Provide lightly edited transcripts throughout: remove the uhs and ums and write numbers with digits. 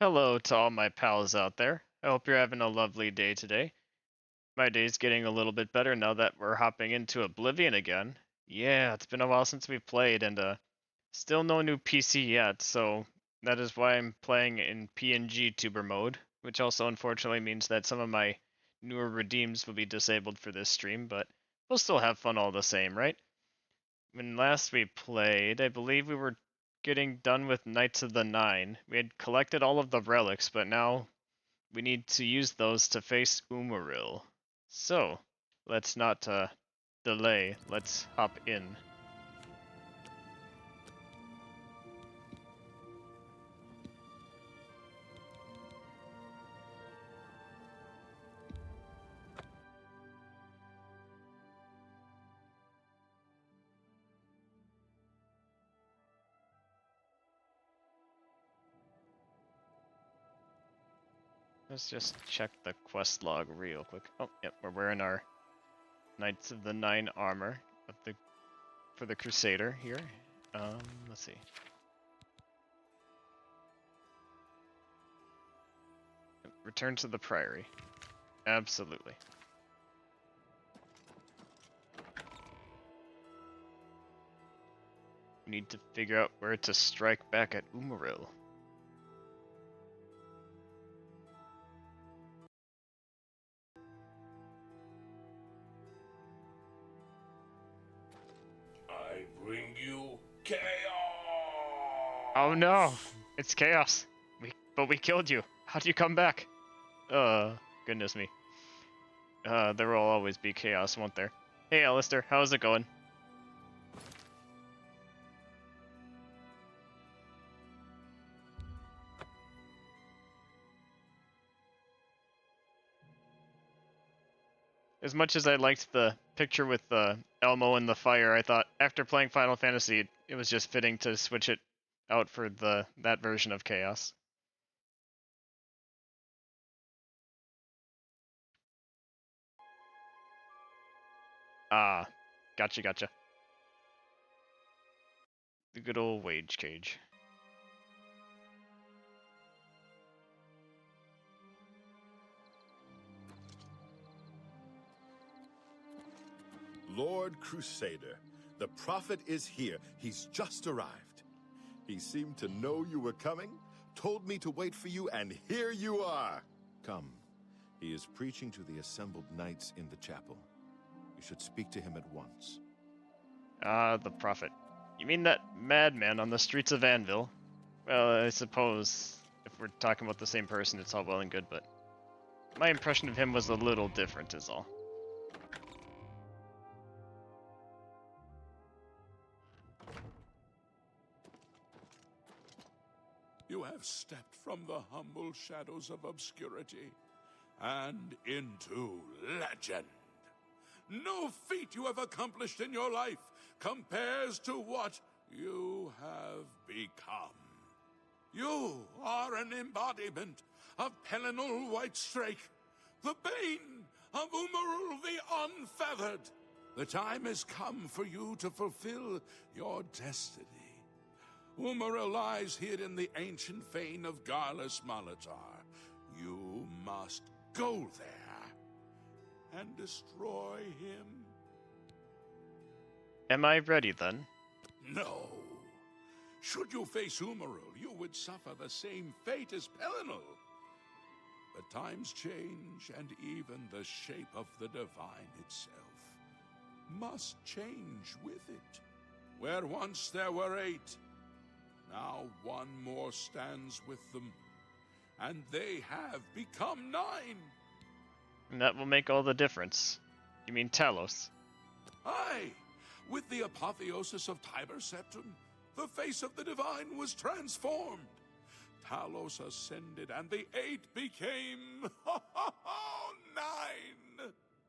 Hello to all my pals out there. I hope you're having a lovely day today. My day's getting a little bit better now that we're hopping into Oblivion again. Yeah, it's been a while since we played and still no new PC yet, so that is why I'm playing in PNG tuber mode, which also unfortunately means that some of my newer redeems will be disabled for this stream, but we'll still have fun all the same, right? When last we played, I believe we were getting done with Knights of the Nine. We had collected all of the relics, but now we need to use those to face Umaril. So, let's not delay. Let's hop in. Let's just check the quest log real quick. Oh, yep, we're wearing our Knights of the Nine armor for the Crusader here. Let's see. Return to the Priory. Absolutely. We need to figure out where to strike back at Umaril. I bring you chaos! Oh no! It's chaos! But we killed you! How'd you come back? Goodness me. There will always be chaos, won't there? Hey Alistair, how's it going? As much as I liked the picture with Elmo and the fire, I thought after playing Final Fantasy, it was just fitting to switch it out for that version of chaos. Ah, gotcha. The good old wage cage. Lord Crusader, the prophet is here. He's just arrived. He seemed to know you were coming, told me to wait for you, and here you are. Come. He is preaching to the assembled knights in the chapel. You should speak to him at once. Ah, the prophet. You mean that madman on the streets of Anvil? Well, I suppose if we're talking about the same person, it's all well and good, but my impression of him was a little different is all. You have stepped from the humble shadows of obscurity and into legend. No feat you have accomplished in your life compares to what you have become. You are an embodiment of Pelinal Whitestrake, the bane of Umarul the Unfeathered. The time has come for you to fulfill your destiny. Umaril lies hid in the ancient fane of Garlus Malatar. You must go there and destroy him. Am I ready then? No. Should you face Umaril, you would suffer the same fate as Pelinal. But times change, and even the shape of the divine itself must change with it. Where once there were 8, now one more stands with them, and they have become 9. And that will make all the difference. You mean Talos? Aye, with the apotheosis of Tiber Septum, the face of the divine was transformed. Talos ascended, and the 8 became 9.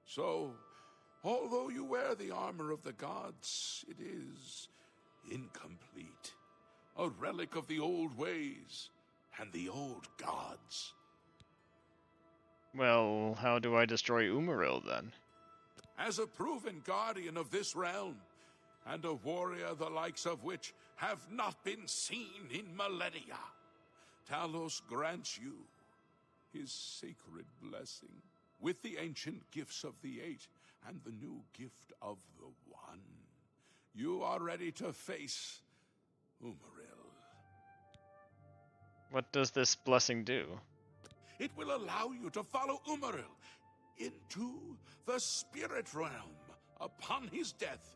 So, although you wear the armor of the gods, it is incomplete. A relic of the old ways and the old gods. Well, how do I destroy Umaril then? As a proven guardian of this realm, and a warrior the likes of which have not been seen in millennia, Talos grants you his sacred blessing with the ancient gifts of the Eight and the new gift of the One. You are ready to face Umaril. What does this blessing do? It will allow you to follow Umaril into the spirit realm upon his death.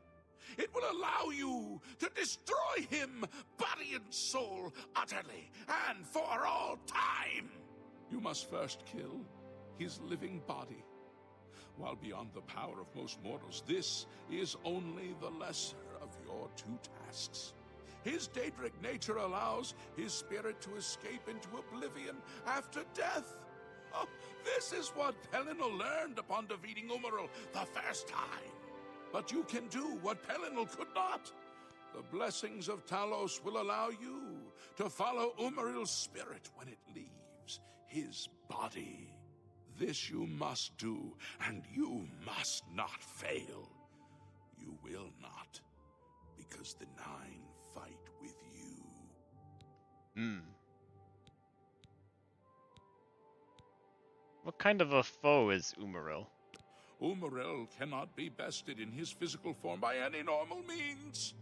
It will allow you to destroy him, body and soul, utterly and for all time. You must first kill his living body. While beyond the power of most mortals, this is only the lesser of your two tasks. His Daedric nature allows his spirit to escape into oblivion after death. Oh, this is what Pelinal learned upon defeating Umaril the first time. But you can do what Pelinal could not. The blessings of Talos will allow you to follow Umaril's spirit when it leaves his body. This you must do, and you must not fail. You will not, because the Nine fight with you. What kind of a foe is Umaril? Umaril cannot be bested in his physical form by any normal means.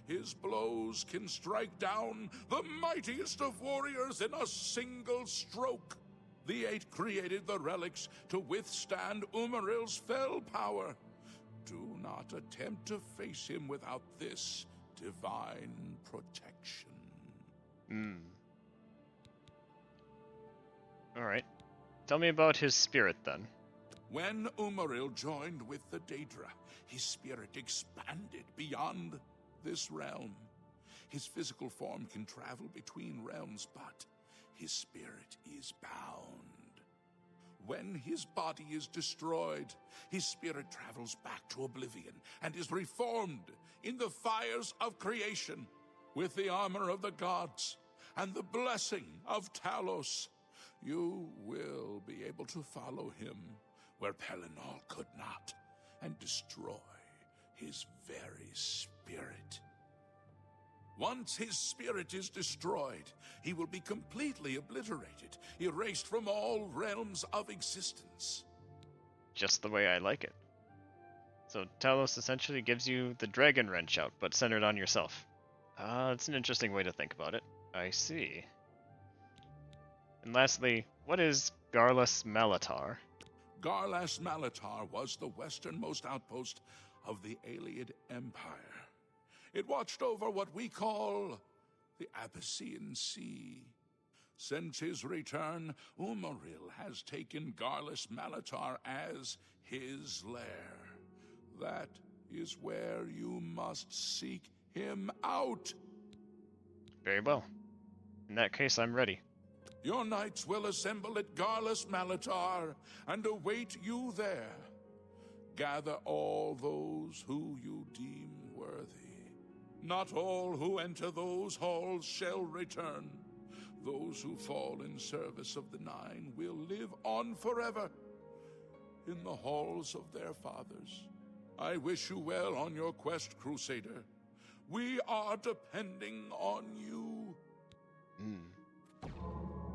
His blows can strike down the mightiest of warriors in a single stroke. The Eight created the relics to withstand Umaril's fell power. Do not attempt to face him without this divine protection. Alright. Tell me about his spirit, then. When Umaril joined with the Daedra, his spirit expanded beyond this realm. His physical form can travel between realms, but his spirit is bound. When his body is destroyed, his spirit travels back to Oblivion and is reformed in the fires of creation with the armor of the gods and the blessing of Talos. You will be able to follow him where Pelinal could not and destroy his very spirit. Once his spirit is destroyed, he will be completely obliterated, erased from all realms of existence. Just the way I like it. So Talos essentially gives you the Dragon Wrench out, but centered on yourself. It's an interesting way to think about it. I see. And lastly, what is Garlus Malatar? Garlas Malatar was the westernmost outpost of the Ayleid Empire. It watched over what we call the Abyssinian Sea. Since his return, Umaril has taken Garlus Malatar as his lair. That is where you must seek him out. Very well. In that case, I'm ready. Your knights will assemble at Garlus Malatar and await you there. Gather all those who you deem worthy. Not all who enter those halls shall return. Those who fall in service of the Nine will live on forever in the halls of their fathers. I wish you well on your quest, Crusader. We are depending on you.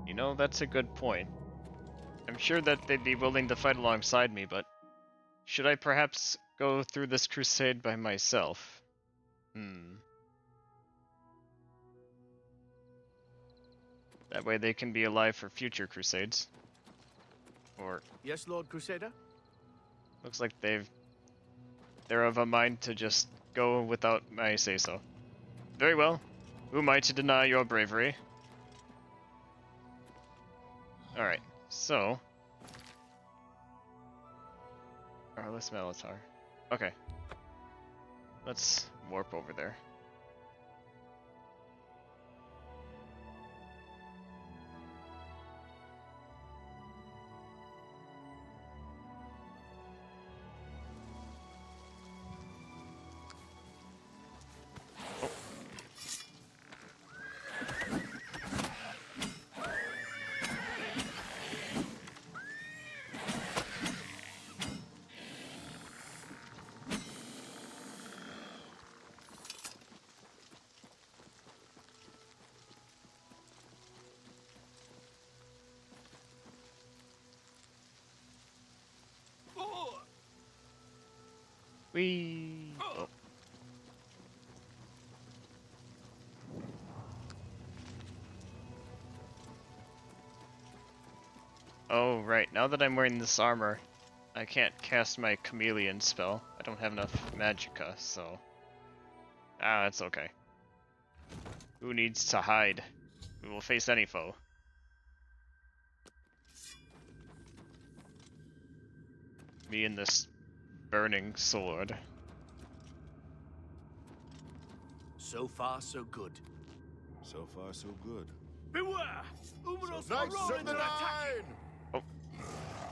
You know, that's a good point. I'm sure that they'd be willing to fight alongside me, but should I perhaps go through this crusade by myself? That way they can be alive for future crusades. Or Yes, Lord Crusader? looks like they're of a mind to just go without my say-so. Very well. Who am I to deny your bravery? Alright, so... Garlus Malatar. Okay. Let's warp over there. Whee! Oh. Oh, right. Now that I'm wearing this armor, I can't cast my chameleon spell. I don't have enough magicka, so... Ah, it's okay. Who needs to hide? We will face any foe. Me and this burning sword. So far, so good. So far, so good. Beware! Umanos So are Knights rolling of the to attack you! Nine! Oh.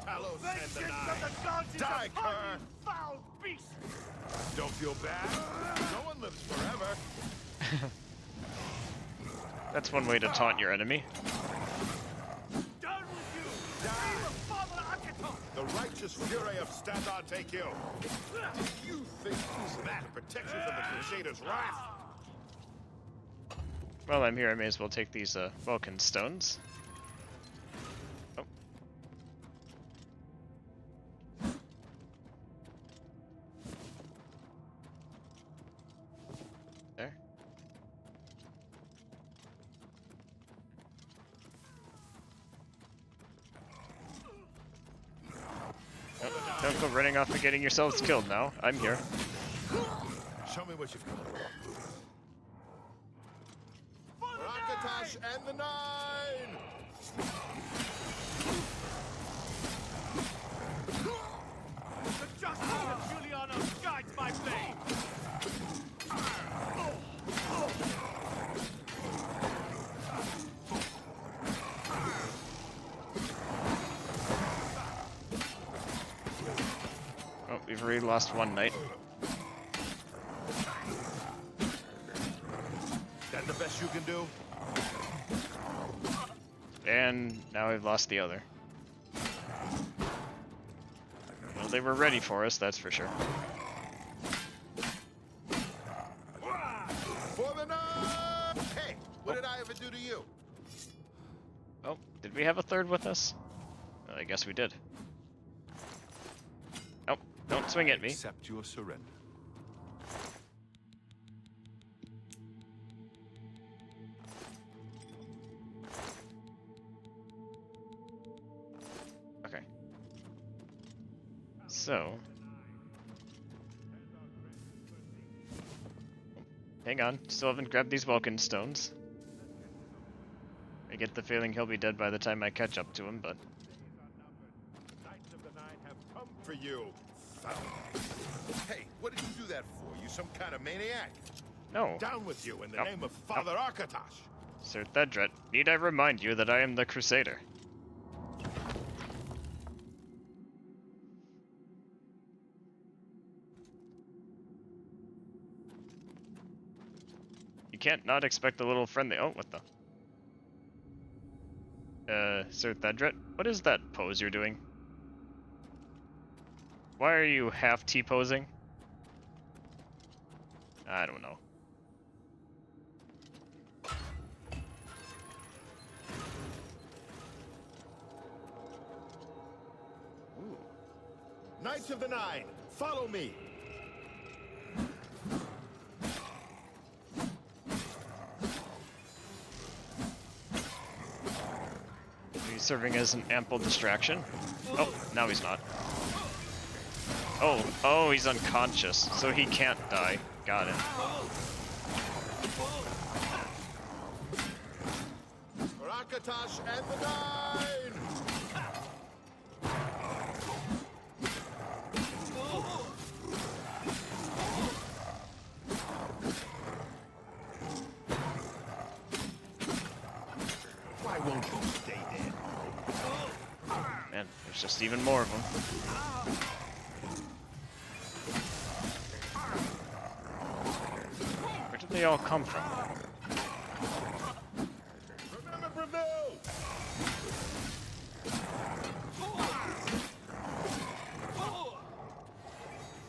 Talos and the Vengeance Nine! of the gods is Die, upon cur! you, foul beast! Don't feel bad. No one lives forever. That's one way to taunt your enemy. Down with you! Name of Father Akaton! The righteous fury of Stadar take you. You think these mad protections of the Crusaders' wrath? While I'm here, I may as well take these Vulcan stones. Oh. There. Oh, don't go running off and getting yourselves killed now. I'm here. Show me what you've got. Rakatash and the Nine! The justice of Giuliano guides my blade! Oh, we've already lost one knight. That the best you can do? And now we've lost the other. Well, they were ready for us, that's for sure. For the Nine! Hey, what did I ever do to you? Oh, did we have a third with us? Well, I guess we did. Oh, don't swing at me. Accept your surrender. Okay. So... Hang on, still haven't grabbed these Vulcan stones. I get the feeling he'll be dead by the time I catch up to him, but... Knights of the Nine have come for you. Hey, what did you do that for? You some kind of maniac? No. Down with you in the No. name of Father Arkatosh. Sir Thedret, need I remind you that I am the Crusader? You can't not expect a little friendly. Oh, what the? Sir Thedret, what is that pose you're doing? Why are you half T-posing? I don't know. Ooh. Knights of the Nine, follow me. He's serving as an ample distraction. Oh, now he's not. Oh, he's unconscious, so he can't die. Got it. Rakatash and the Nine! Why won't you stay dead? Man, there's just even more of them. Where did they all come from? Remember Breville!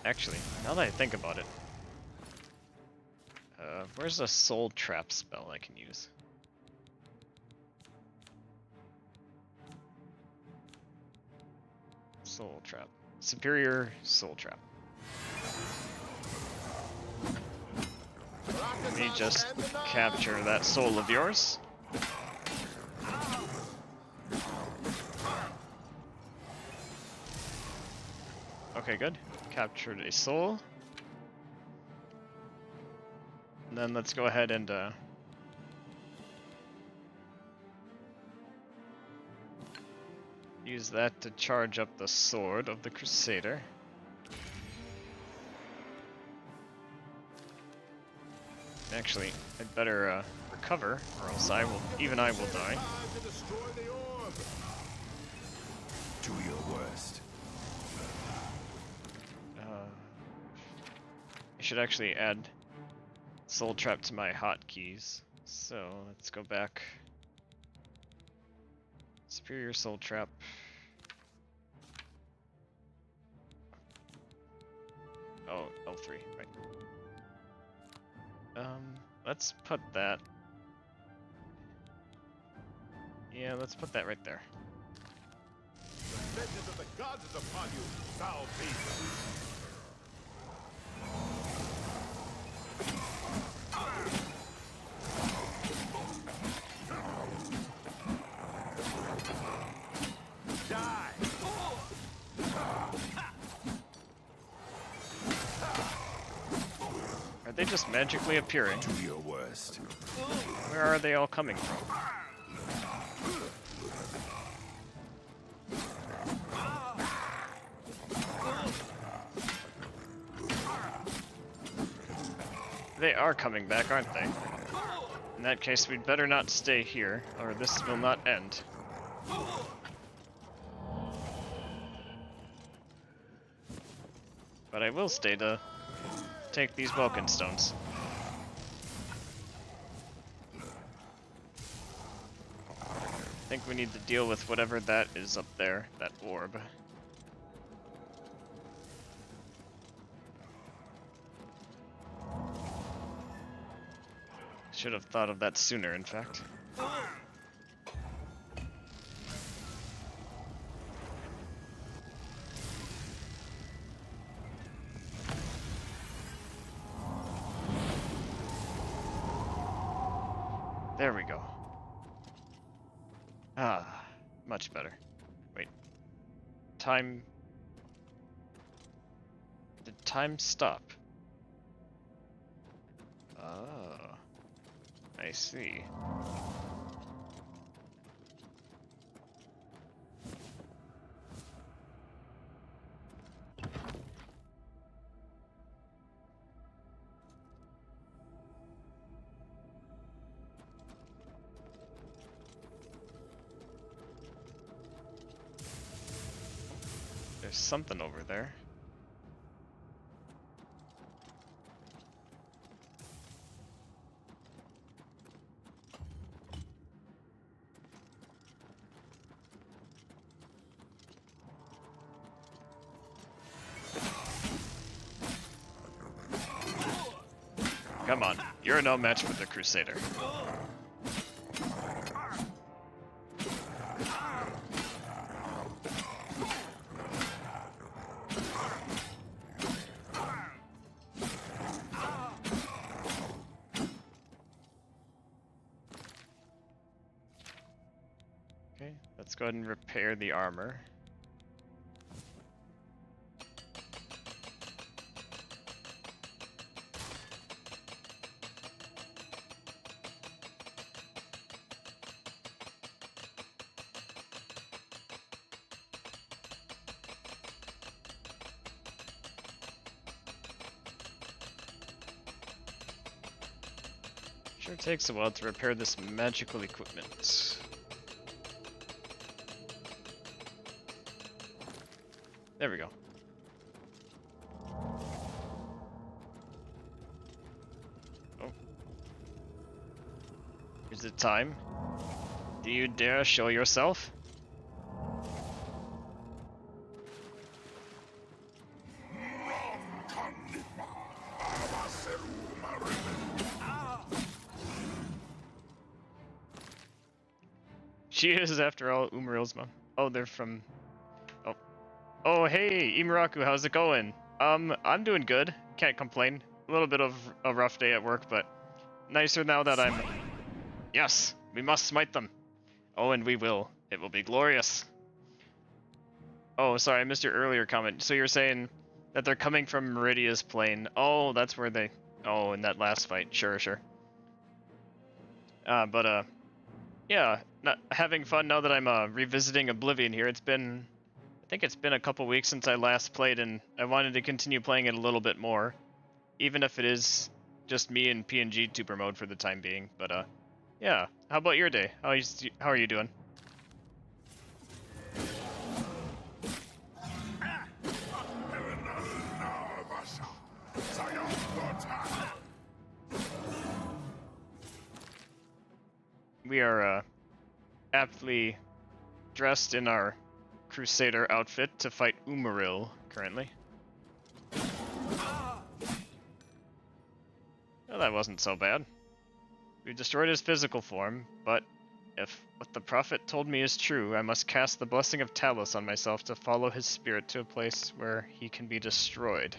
Actually, now that I think about it, where's a soul trap spell I can use? Soul trap. Superior soul trap. Let me just capture that soul of yours. Okay, good. Captured a soul. And then let's go ahead and use that to charge up the sword of the Crusader. Actually, I'd better recover, or else I will die. Do your worst. I should actually add Soul Trap to my hotkeys. So let's go back. Superior Soul Trap. Oh, L3, right. Let's put that. Yeah, let's put that right there. The vengeance of the gods is upon you, foul beast. Are they just magically appearing? Do your worst. Where are they all coming from? They are coming back, aren't they? In that case, we'd better not stay here, or this will not end. But I will stay to take these Vulcan stones. I think we need to deal with whatever that is up there, that orb. Should have thought of that sooner, in fact. There we go. Ah, much better. Wait. Time... Did time stop? Oh. I see. There's something over there. Come on, you're no match for the Crusader. Okay, let's go ahead and repair the armor. Sure takes a while to repair this magical equipment. There we go. Oh. Is it time? Do you dare show yourself? She is, after all, Umaril's mom. Oh, they're from... Oh. Oh, hey, Imaraku, how's it going? I'm doing good. Can't complain. A little bit of a rough day at work, but nicer now that I'm... Yes, we must smite them. Oh, and we will. It will be glorious. Oh, sorry, I missed your earlier comment. So you're saying that they're coming from Meridia's plane. Oh, that's where they... Oh, in that last fight. Sure, sure. Yeah, not having fun now that I'm revisiting Oblivion here. It's been... I think it's been a couple weeks since I last played, and I wanted to continue playing it a little bit more. Even if it is just me in PNG tuber mode for the time being. But, yeah. How about your day? How are you doing? We are, aptly dressed in our Crusader outfit to fight Umaril currently. Well, that wasn't so bad. We destroyed his physical form, but if what the prophet told me is true, I must cast the blessing of Talos on myself to follow his spirit to a place where he can be destroyed.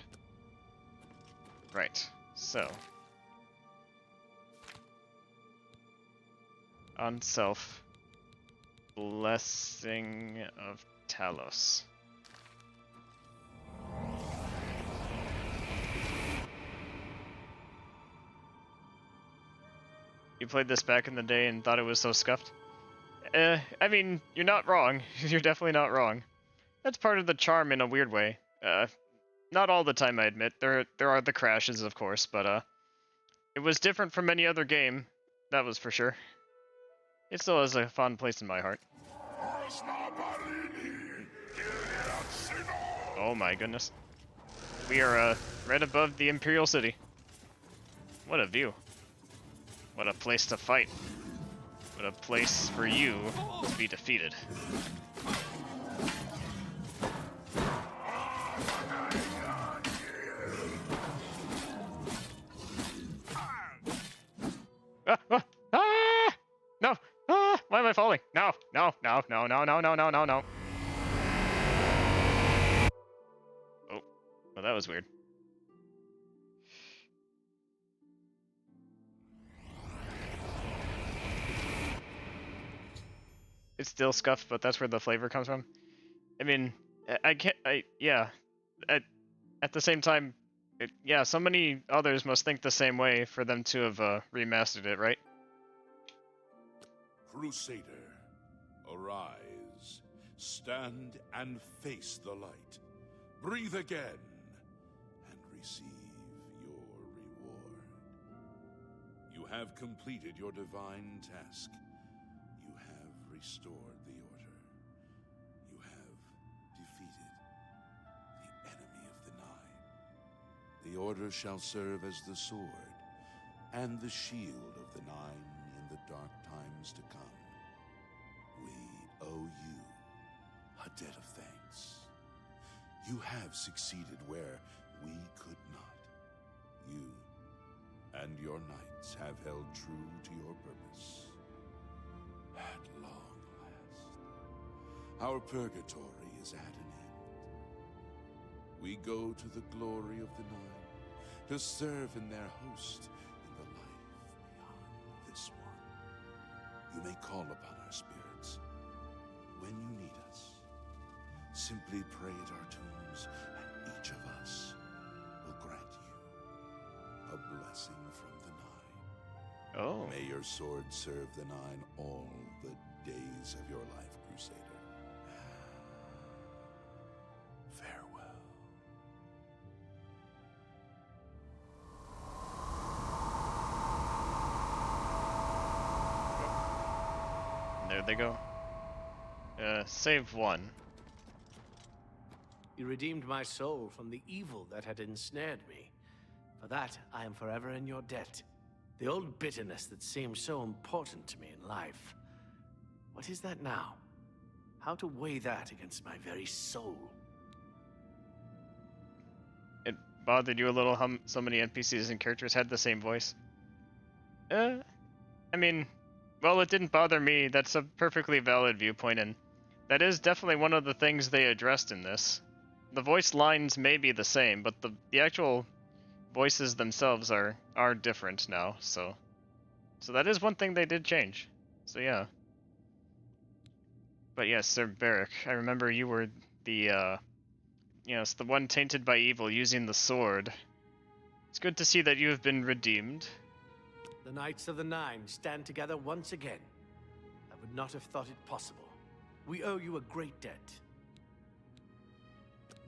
Right, so. On self. Blessing of Talos. You played this back in the day and thought it was so scuffed? I mean, you're not wrong. You're definitely not wrong. That's part of the charm in a weird way. Not all the time, I admit. There are the crashes, of course, but it was different from any other game. That was for sure. It still has a fond place in my heart. Oh my goodness. We are right above the Imperial City. What a view. What a place to fight. What a place for you to be defeated. No! Why am I falling? No! No! No! No! No! No! No! No! No! No! Oh, well, that was weird. It's still scuffed, but that's where the flavor comes from. I mean, yeah. At the same time, yeah, so many others must think the same way for them to have remastered it, right? Crusader, arise. Stand and face the light. Breathe again and receive your reward. You have completed your divine task. You have restored the order. You have defeated the enemy of the Nine. The order shall serve as the sword and the shield of the Nine in the dark times to come. We owe you a debt of thanks. You have succeeded where we could not. You and your knights have held true to your purpose. At long last, our purgatory is at an end. We go to the glory of the Nine to serve in their host in the life beyond this one. You may call upon our spirits when you need us. Simply pray at our tombs, and each of us will grant you a blessing from the Nine. Oh. May your sword serve the Nine all the days of your life, Crusader. Farewell. There they go. Save one. You redeemed my soul from the evil that had ensnared me. For that, I am forever in your debt. The old bitterness that seemed so important to me in life. What is that now? How to weigh that against my very soul? It bothered you a little how so many NPCs and characters had the same voice? I mean, well, it didn't bother me. That's a perfectly valid viewpoint, and that is definitely one of the things they addressed in this. The voice lines may be the same, but the actual voices themselves are different now, so So that is one thing they did change. So yeah. But yes, Sir Barrack, I remember you were the, yes, the one tainted by evil using the sword. It's good to see that you have been redeemed. The Knights of the Nine stand together once again. I would not have thought it possible. We owe you a great debt.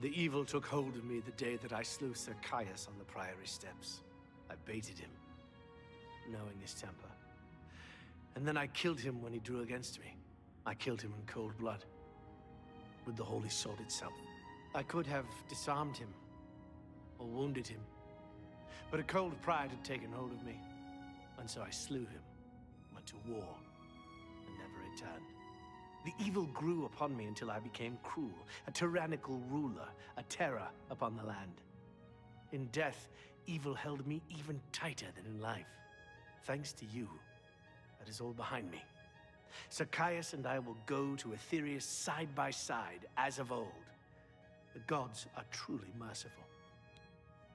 The evil took hold of me the day that I slew Sir Caius on the Priory steps. I baited him, knowing his temper. And then I killed him when he drew against me. I killed him in cold blood, with the Holy Sword itself. I could have disarmed him, or wounded him, but a cold pride had taken hold of me, and so I slew him, went to war, and never returned. The evil grew upon me until I became cruel, a tyrannical ruler, a terror upon the land. In death, evil held me even tighter than in life. Thanks to you, that is all behind me. Sir Caius and I will go to Aetherius side by side, as of old. The gods are truly merciful.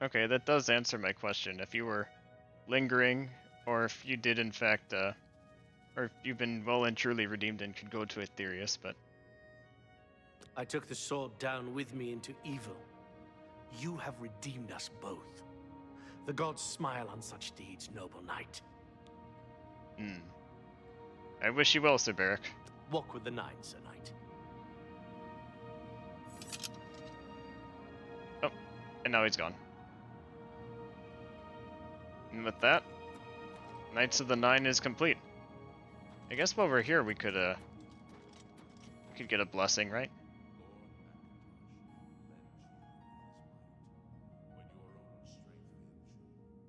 Okay, that does answer my question. If you were lingering, or if you did in fact, or if you've been well and truly redeemed and could go to Aetherius, but... I took the sword down with me into evil. You have redeemed us both. The gods smile on such deeds, noble knight. I wish you well, Sir Barrack. Walk with the Nine, Sir Knight. Oh, and now he's gone. And with that, Knights of the Nine is complete. I guess while we're here, we could get a blessing, right?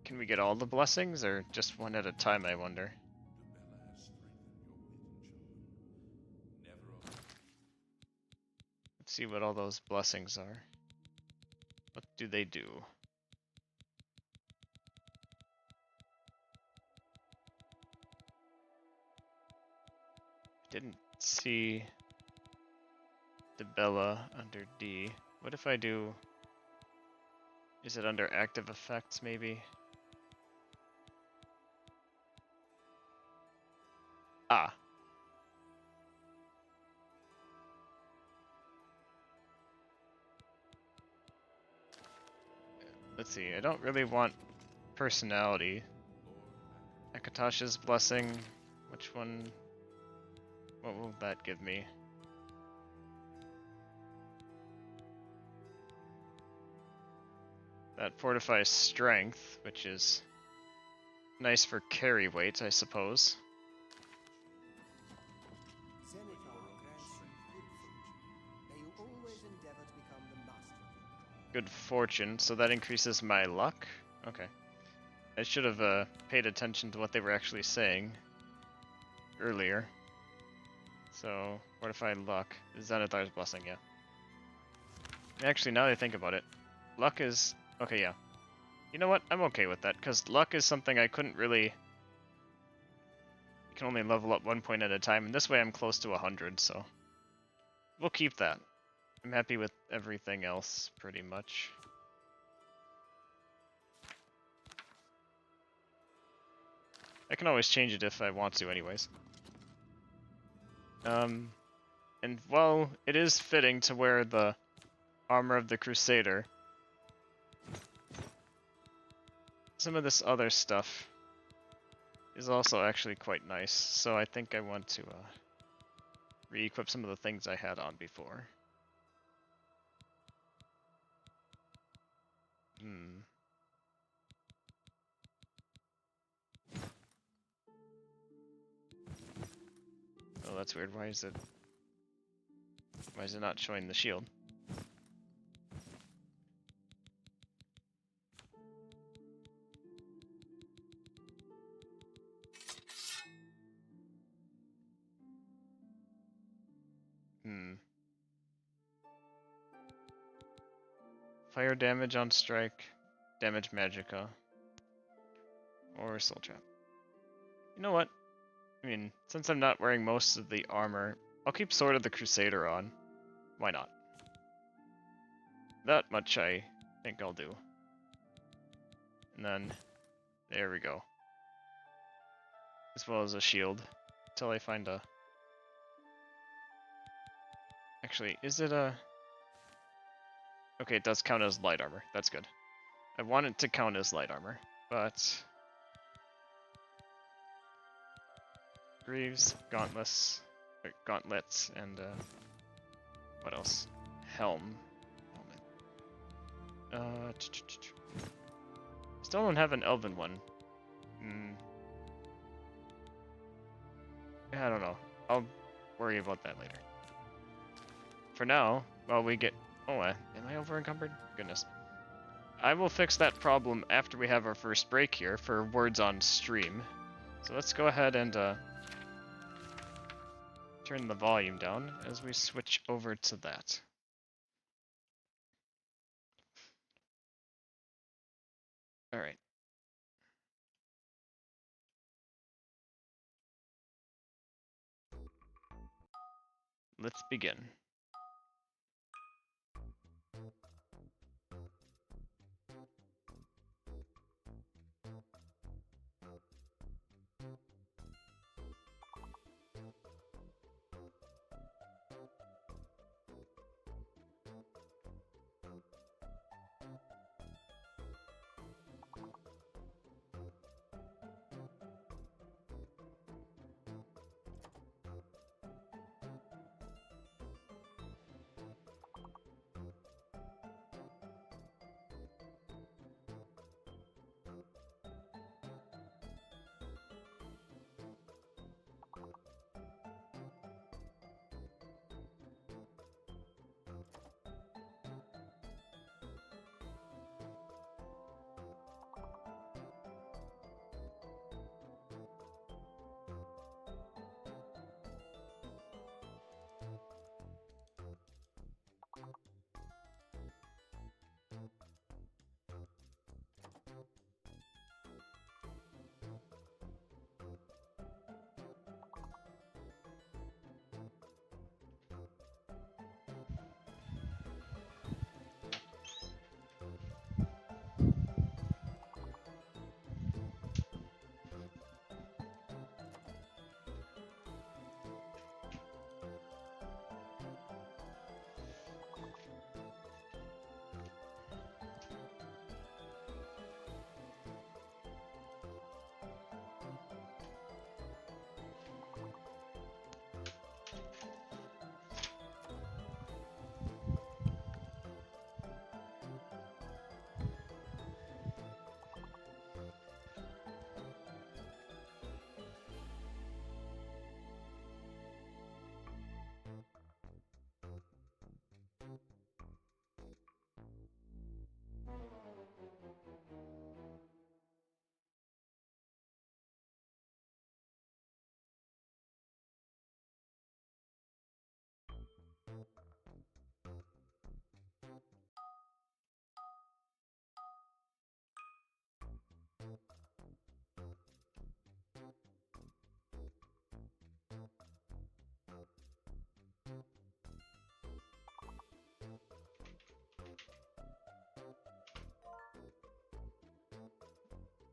Can we get all the blessings, or just one at a time, I wonder? Let's see what all those blessings are. What do they do? Didn't see the Bella under D. What if I do... Is it under active effects, maybe? Ah. Let's see, I don't really want personality. Akatash's blessing. Which one? What will that give me? That fortifies strength, which is nice for carry weight, I suppose. Good fortune, so that increases my luck? Okay. I should have paid attention to what they were actually saying earlier. So, fortify luck. Xanathar's blessing, yeah. Actually, now that I think about it, luck is... Okay, yeah. You know what? I'm okay with that, because luck is something I couldn't really... You can only level up 1 point at a time, and this way I'm close to 100, so... We'll keep that. I'm happy with everything else, pretty much. I can always change it if I want to, anyways. And while it is fitting to wear the armor of the Crusader, some of this other stuff is also actually quite nice, so I think I want to re-equip some of the things I had on before. Oh, that's weird. Why is it not showing the shield? Fire damage on strike, damage magicka, or soul trap. You know what? I mean, since I'm not wearing most of the armor, I'll keep Sword of the Crusader on. Why not? That much I think I'll do. And then, there we go. as well as a shield, until I find a... Actually, is it a... Okay, it does count as light armor. That's good. I want it to count as light armor, but... Greaves, gauntlets, and what else? Helmet. Still don't have an elven one. I don't know. I'll worry about that later. For now, while we get... Oh, am I over encumbered? Goodness. I will fix that problem after we have our first break here for words on stream. So let's go ahead and turn the volume down as we switch over to that. Alright. Let's begin.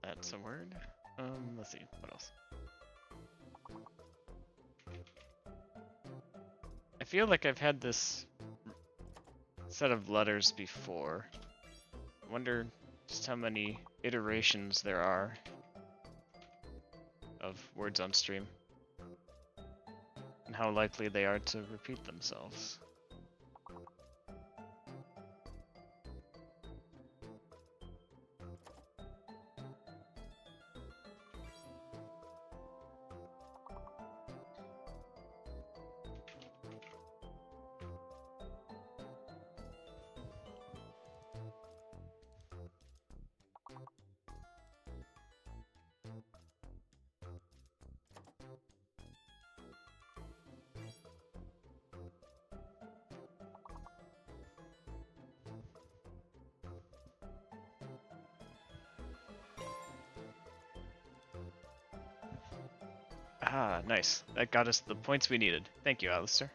That's a word. Let's see, what else? I feel like I've had this set of letters before. I wonder just how many iterations there are of words on stream, and how likely they are to repeat themselves. Ah, nice. That got us the points we needed. Thank you, Alistair.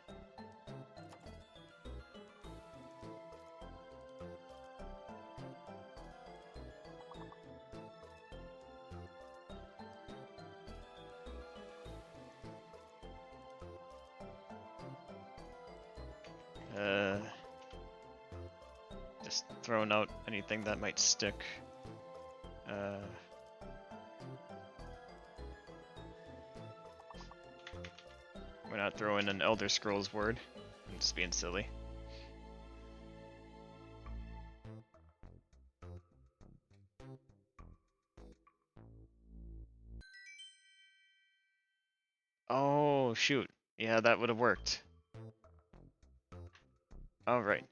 Uh, just throwing out anything that might stick. We're not throwing an Elder Scrolls word. I'm just being silly. Oh, shoot. Yeah, that would have worked. Alright.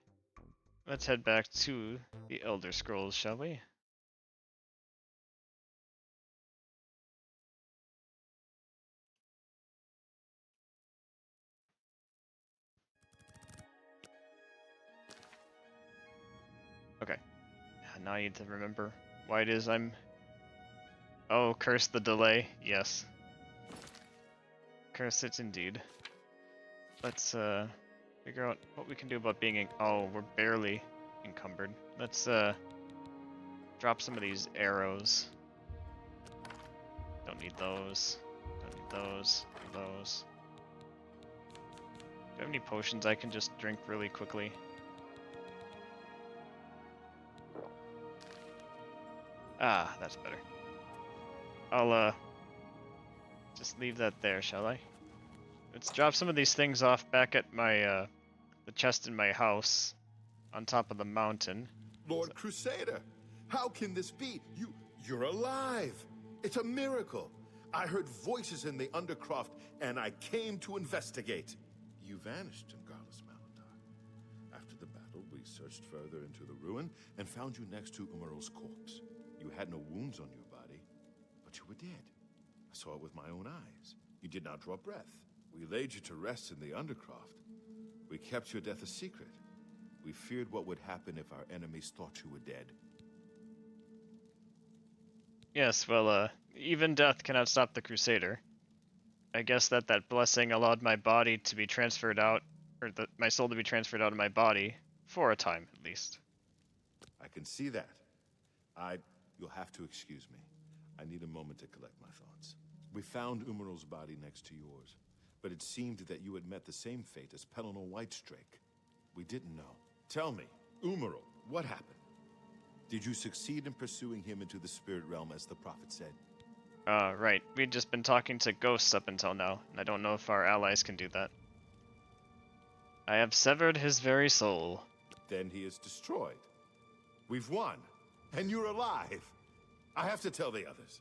Let's head back to the Elder Scrolls, shall we? Okay. Now I need to remember why it is I'm... Oh, curse the delay. Yes. Curse it indeed. Let's figure out what we can do about being oh, we're barely encumbered. Let's drop some of these arrows. Don't need those. Don't need those. Need those. Do I have any potions I can just drink really quickly? Ah, that's better. I'll just leave that there, shall I? Let's drop some of these things off back at my the chest in my house on top of the mountain. Lord Crusader, how can this be? You're alive. It's a miracle. I heard voices in the Undercroft, and I came to investigate. You vanished in Garlus Malandar. After the battle, we searched further into the ruin and found you next to Umaral's corpse. You had no wounds on your body, but you were dead. I saw it with my own eyes. You did not draw breath. We laid you to rest in the Undercroft. We kept your death a secret. We feared what would happen if our enemies thought you were dead. Yes, well, even death cannot stop the Crusader. I guess that blessing allowed my body to be transferred out, or my soul to be transferred out of my body, for a time, at least. I can see that. You'll have to excuse me. I need a moment to collect my thoughts. We found Umaral's body next to yours, but it seemed that you had met the same fate as Pellinor Whitestrake. We didn't know. Tell me, Umaral, what happened? Did you succeed in pursuing him into the spirit realm as the prophet said? Right. We'd just been talking to ghosts up until now, and I don't know if our allies can do that. I have severed his very soul. Then he is destroyed. We've won, and you're alive. I have to tell the others.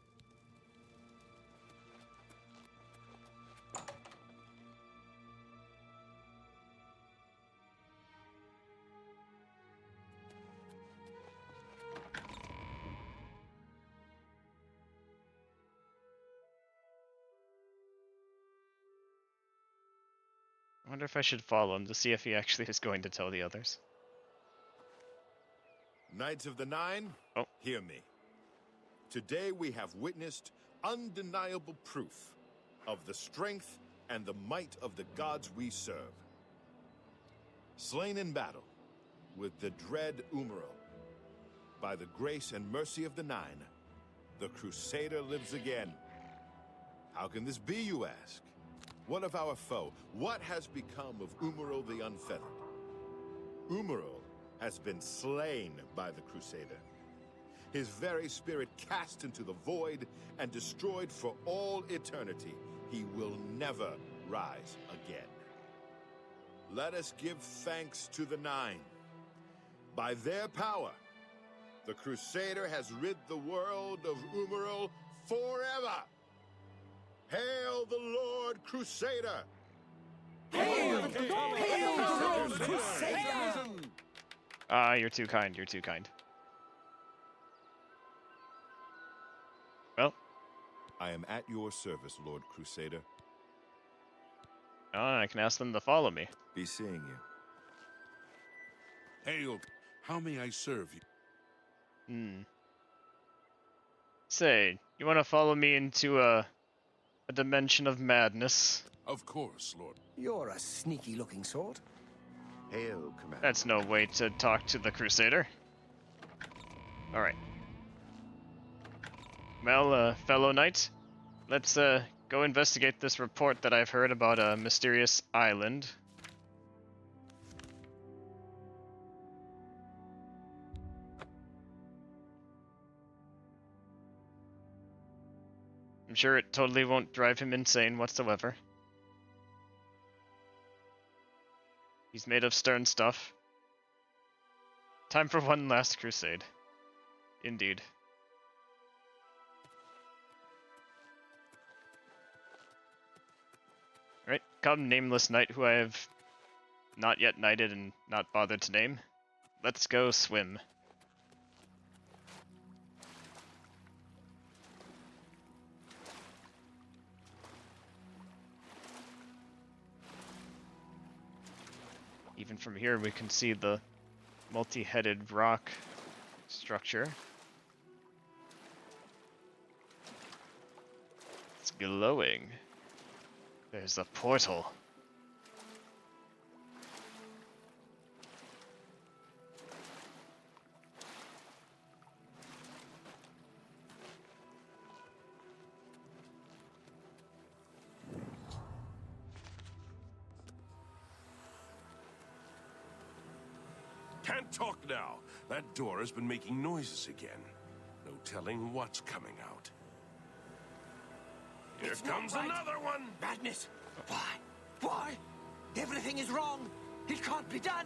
I wonder if I should follow him to see if he actually is going to tell the others. Knights of the Nine, hear me. Today we have witnessed undeniable proof of the strength and the might of the gods we serve. Slain in battle with the dread Umaral, by the grace and mercy of the Nine, the Crusader lives again. How can this be, you ask? What of our foe? What has become of Umaral the Unfeathered? Umaral has been slain by the Crusader. His very spirit cast into the void and destroyed for all eternity. He will never rise again. Let us give thanks to the Nine. By their power, the Crusader has rid the world of Umaral forever. Hail the Lord Crusader! Hail the Lord Crusader! Ah, you're too kind, you're too kind. Well. I am at your service, Lord Crusader. I can ask them to follow me. Be seeing you. Hail, how may I serve you? Say, you want to follow me into a dimension of madness? Of course, Lord. You're a sneaky-looking sort. Hail, Commander. That's no way to talk to the Crusader. Alright. Well, fellow knight, let's go investigate this report that I've heard about a mysterious island. I'm sure it totally won't drive him insane whatsoever. He's made of stern stuff. Time for one last crusade. Indeed. Right, come nameless knight who I have not yet knighted and not bothered to name. Let's go swim. Even from here we can see the multi-headed rock structure. It's glowing. There's a portal. Can't talk now. That door has been making noises again. No telling what's coming out. Here comes another one! Madness! Why? Why? Everything is wrong! It can't be done!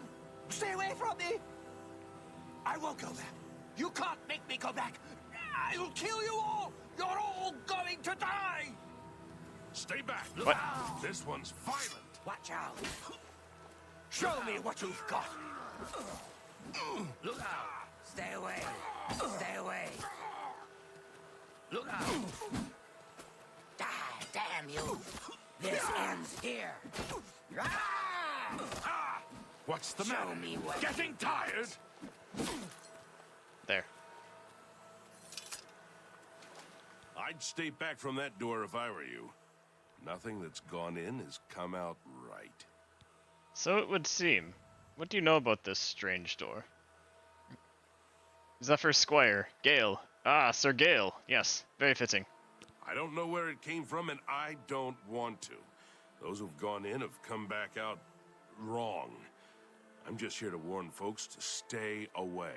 Stay away from me! I won't go back! You can't make me go back! I'll kill you all! You're all going to die! Stay back! What? This one's violent! Watch out! Show me what you've got! Look out! Stay away! Stay away! Look out! Die, damn you! This ends here! Ah! What's the Show matter? me what- Getting tired? There. I'd stay back from that door if I were you. Nothing that's gone in has come out right. So it would seem. What do you know about this strange door? Zephyr Squire, Gale. Ah, Sir Gale. Yes, very fitting. I don't know where it came from, and I don't want to. Those who've gone in have come back out wrong. I'm just here to warn folks to stay away.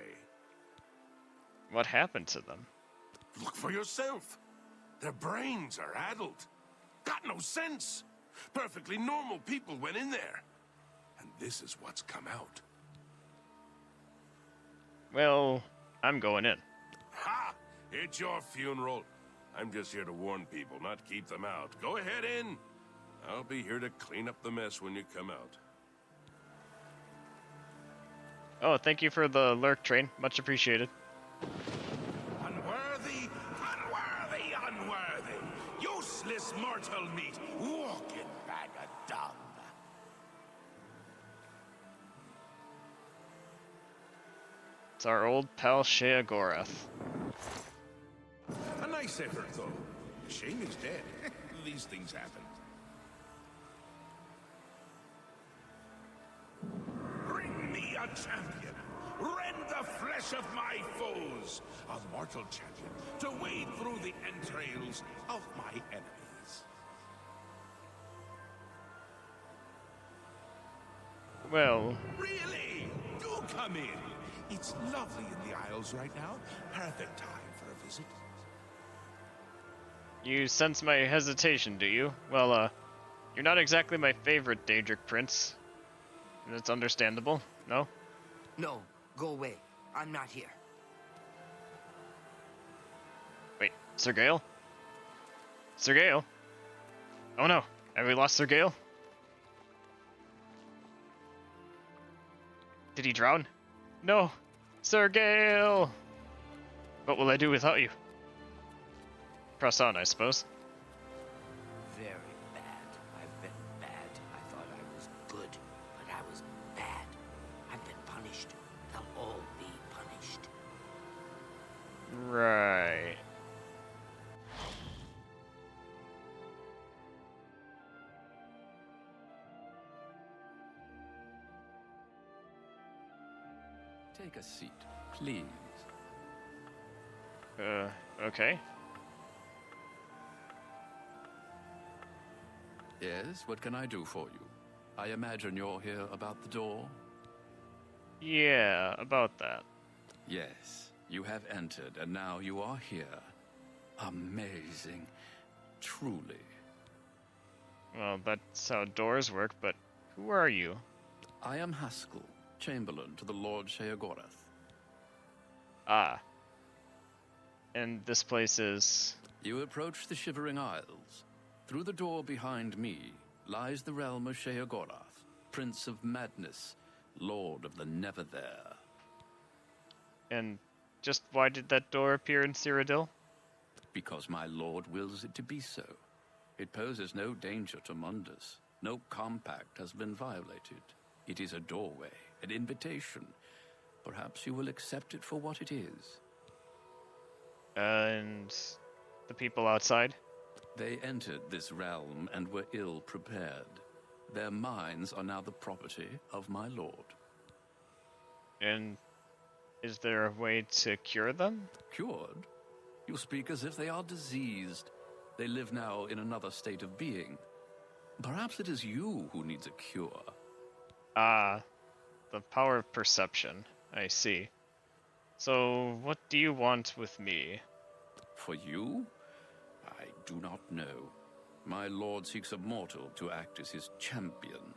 What happened to them? Look for yourself. Their brains are addled. Got no sense. Perfectly normal people went in there. And this is what's come out. Well, I'm going in. Ha! It's your funeral. I'm just here to warn people, not keep them out. Go ahead in. I'll be here to clean up the mess when you come out. Oh, thank you for the lurk train. Much appreciated. Unworthy, unworthy, unworthy. Useless mortal meat. Walking bag of dung. It's our old pal Shea Gorath. A nice effort, though. Shame he's dead. These things happen. Bring me a champion. Rend the flesh of my foes. A mortal champion to wade through the entrails of my enemies. Well, Really? Do come in. It's lovely in the Isles right now. Perfect time for a visit. you sense my hesitation, do you? Well, you're not exactly my favorite Daedric prince. And it's understandable, no? No, go away. I'm not here. Wait, Sir Gale? Sir Gale? Oh no, have we lost Sir Gale? Did he drown? No! Sir Gale! What will I do without you? Press on, I suppose. Very bad. I've been bad. I thought I was good, but I was bad. I've been punished. They'll all be punished. Right. Take a seat, please. Okay. Yes, what can I do for you? I imagine you're here about the door? Yeah, about that. Yes, you have entered, and now you are here. Amazing. truly. Well, that's how doors work, but who are you? I am Haskell, Chamberlain to the Lord Sheogorath. Ah. And this place is... You approach the Shivering Isles. Through the door behind me lies the realm of Sheogorath, Prince of Madness, Lord of the Never There. And just why did that door appear in Cyrodiil? Because my lord wills it to be so. It poses no danger to Mundus. No compact has been violated. It is a doorway, an invitation. Perhaps you will accept it for what it is. And the people outside? They entered this realm and were ill prepared. Their minds are now the property of my lord. And is there a way to cure them? Cured? You speak as if they are diseased. They live now in another state of being. Perhaps it is you who needs a cure. Ah, the power of perception. I see. So, what do you want with me? For you? I do not know. My lord seeks a mortal to act as his champion.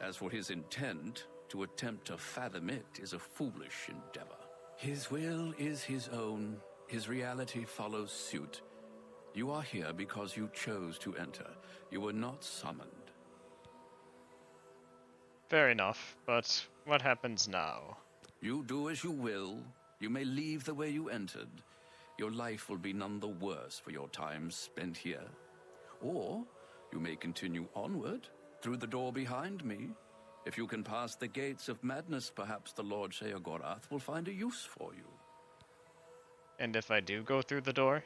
As for his intent, to attempt to fathom it is a foolish endeavor. His will is his own. His reality follows suit. You are here because you chose to enter. You were not summoned. Fair enough, but what happens now? You do as you will. You may leave the way you entered. Your life will be none the worse for your time spent here. Or you may continue onward, through the door behind me. If you can pass the gates of madness, perhaps the Lord Sheogorath will find a use for you. And if I do go through the door?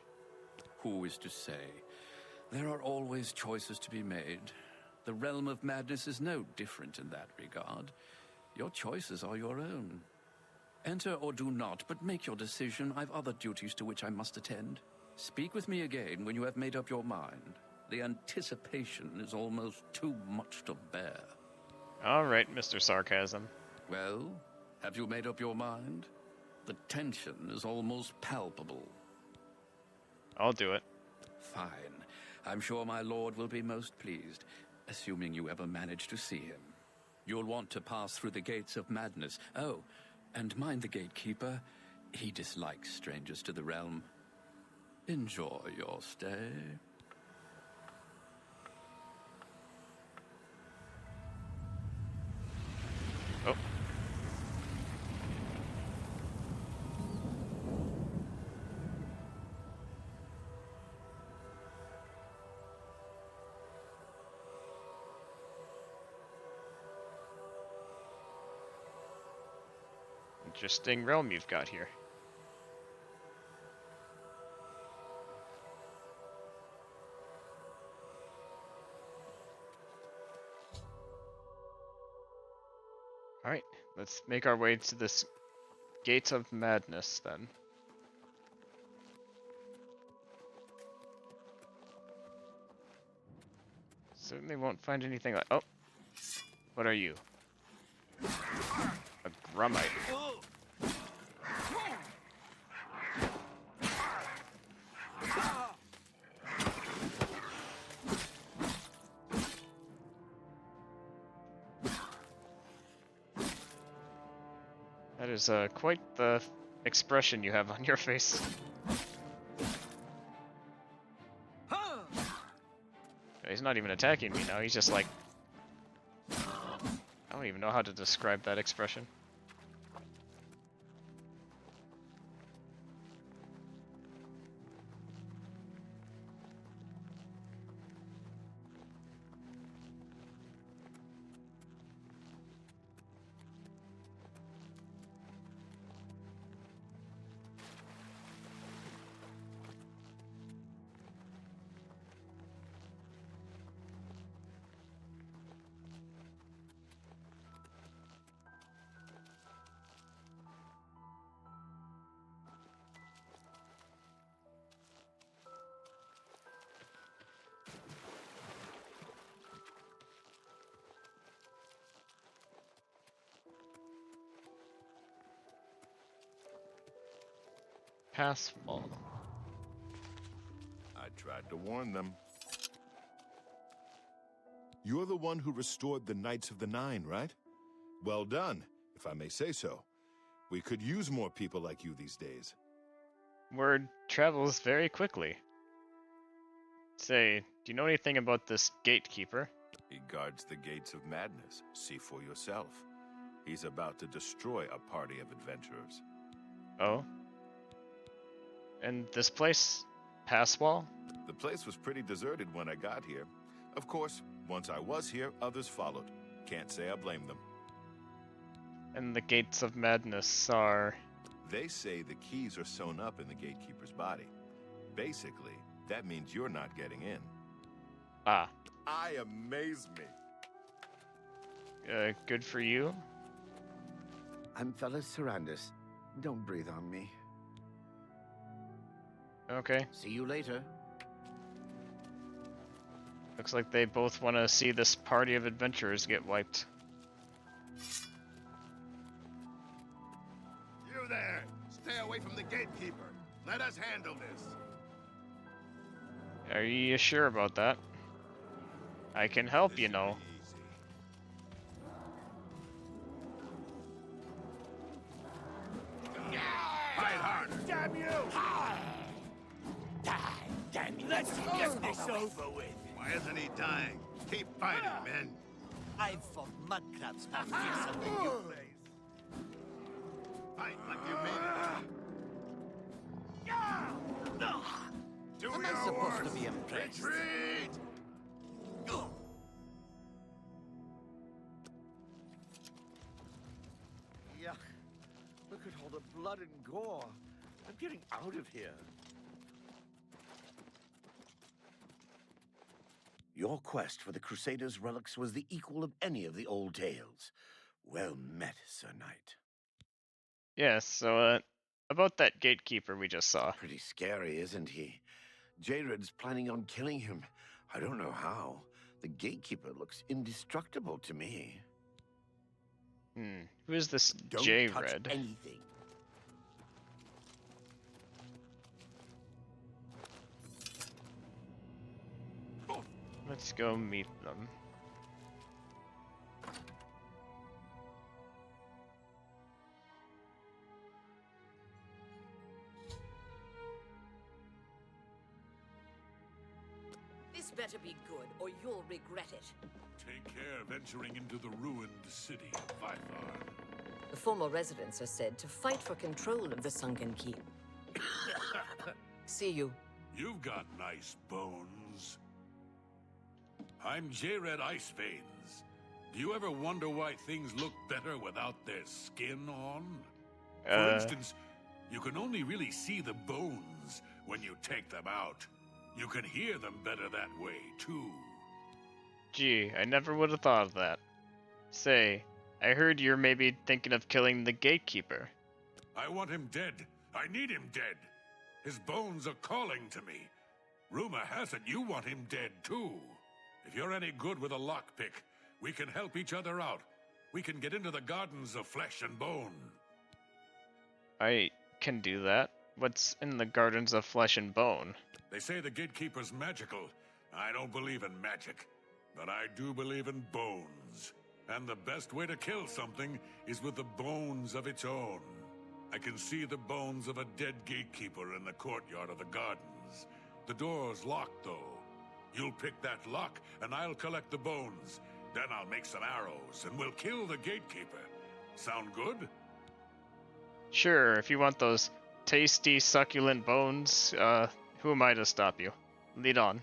Who is to say? There are always choices to be made. The realm of madness is no different in that regard. Your choices are your own. Enter or do not, but make your decision. I've other duties to which I must attend. Speak with me again when you have made up your mind. The anticipation is almost too much to bear. Alright, Mr. Sarcasm. Well, have you made up your mind? The tension is almost palpable. I'll do it. Fine. I'm sure my lord will be most pleased, assuming you ever manage to see him. You'll want to pass through the gates of madness. Oh, and mind the gatekeeper. He dislikes strangers to the realm. Enjoy your stay. Oh. Interesting realm you've got here. Alright, let's make our way to this Gate of Madness then. Certainly won't find anything like... Oh! What are you? A Grummite. That is quite the expression you have on your face. He's not even attacking me now, he's just like... I don't even know how to describe that expression. Passfall. I tried to warn them. You're the one who restored the Knights of the Nine, right? Well done, if I may say so. We could use more people like you these days. Word travels very quickly. Say, do you know anything about this gatekeeper? He guards the gates of madness. See for yourself. He's about to destroy a party of adventurers. Oh? And this place? Passwall? The place was pretty deserted when I got here. Of course, once I was here, others followed. Can't say I blame them. And the gates of madness are... They say the keys are sewn up in the gatekeeper's body. Basically, that means you're not getting in. Ah. I amaze me. Good for you. I'm Fellas Sarandis. Don't breathe on me. Okay. See you later. Looks like they both want to see this party of adventurers get wiped. You there! Stay away from the gatekeeper. Let us handle this. Are you sure about that? I can help, you know. Fight harder! Damn you! Die, damn you! Let's get this over with. Why isn't he dying? Keep fighting, men. I've fought mudcrabs more fearsome than you. Fight like you mean it. Do Am I your supposed to worst. be impressed? Retreat! Yuck. Look at all the blood and gore. I'm getting out of here. Your quest for the Crusaders' relics was the equal of any of the old tales. Well met, Sir Knight. Yes, so, about that gatekeeper we just saw. Pretty scary, isn't he? Jared's planning on killing him. I don't know how. The gatekeeper looks indestructible to me. Who is this Don't J touch Red? anything. Let's go meet them. This better be good, or you'll regret it. Take care venturing into the ruined city of Vithar. The former residents are said to fight for control of the sunken keep. See you. You've got nice bones. I'm J-Red Iceveins. Do you ever wonder why things look better without their skin on? For instance, you can only really see the bones when you take them out. You can hear them better that way, too. Gee, I never would have thought of that. Say, I heard you're maybe thinking of killing the gatekeeper. I want him dead. I need him dead. His bones are calling to me. Rumor has it you want him dead, too. If you're any good with a lockpick, we can help each other out. We can get into the gardens of flesh and bone. I can do that. What's in the gardens of flesh and bone? They say the gatekeeper's magical. I don't believe in magic, but I do believe in bones. And the best way to kill something is with the bones of its own. I can see the bones of a dead gatekeeper in the courtyard of the gardens. The door's locked, though. You'll pick that lock, and I'll collect the bones. Then I'll make some arrows, and we'll kill the gatekeeper. Sound good? Sure, if you want those tasty, succulent bones, who am I to stop you? Lead on.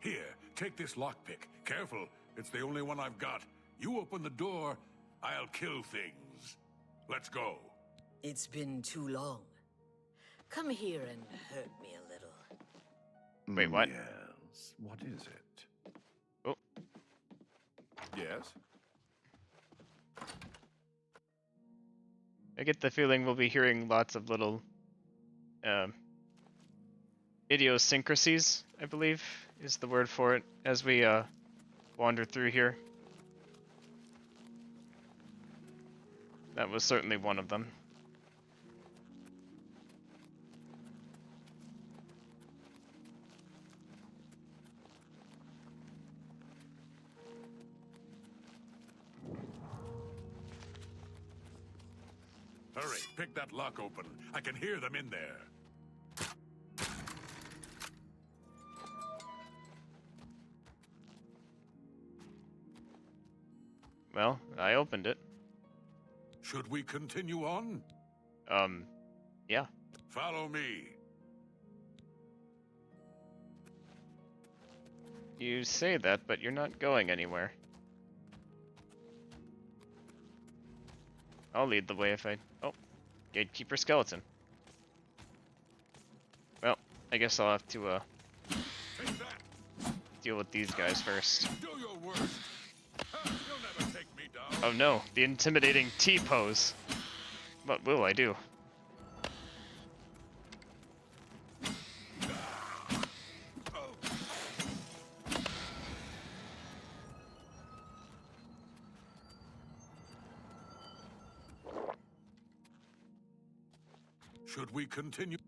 Here, take this lockpick. Careful, it's the only one I've got. You open the door, I'll kill things. Let's go. It's been too long. Come here and hurt me a little. Wait, what? Yes. What is it? Oh, Yes? I get the feeling we'll be hearing lots of little, idiosyncrasies, I believe, is the word for it, as we, wander through here. That was certainly one of them. Hurry, pick that lock open. I can hear them in there. Well, I opened it. Should we continue on? Yeah. Follow me. You say that, but you're not going anywhere. I'll lead the way if I... Oh, gatekeeper skeleton. Well, I guess I'll have to, Take that. deal with these guys first. Do your worst. You'll never take me down. Oh no, the intimidating T-pose. What will I do? Should we continue?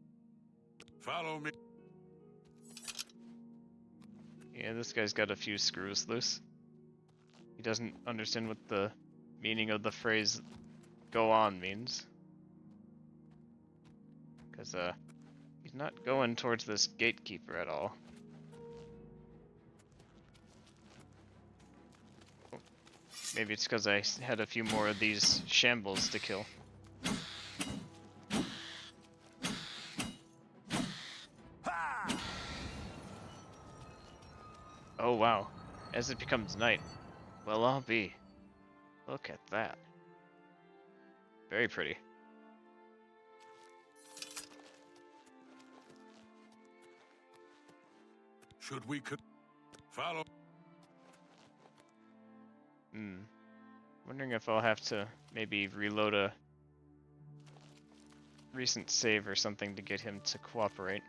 Follow me. Yeah, this guy's got a few screws loose. He doesn't understand what the meaning of the phrase "go on" means. Because, he's not going towards this gatekeeper at all. Oh, maybe it's because I had a few more of these shambles to kill. Oh wow, as it becomes night, well I'll be. Look at that. Very pretty. Should we follow? Wondering if I'll have to maybe reload a recent save or something to get him to cooperate.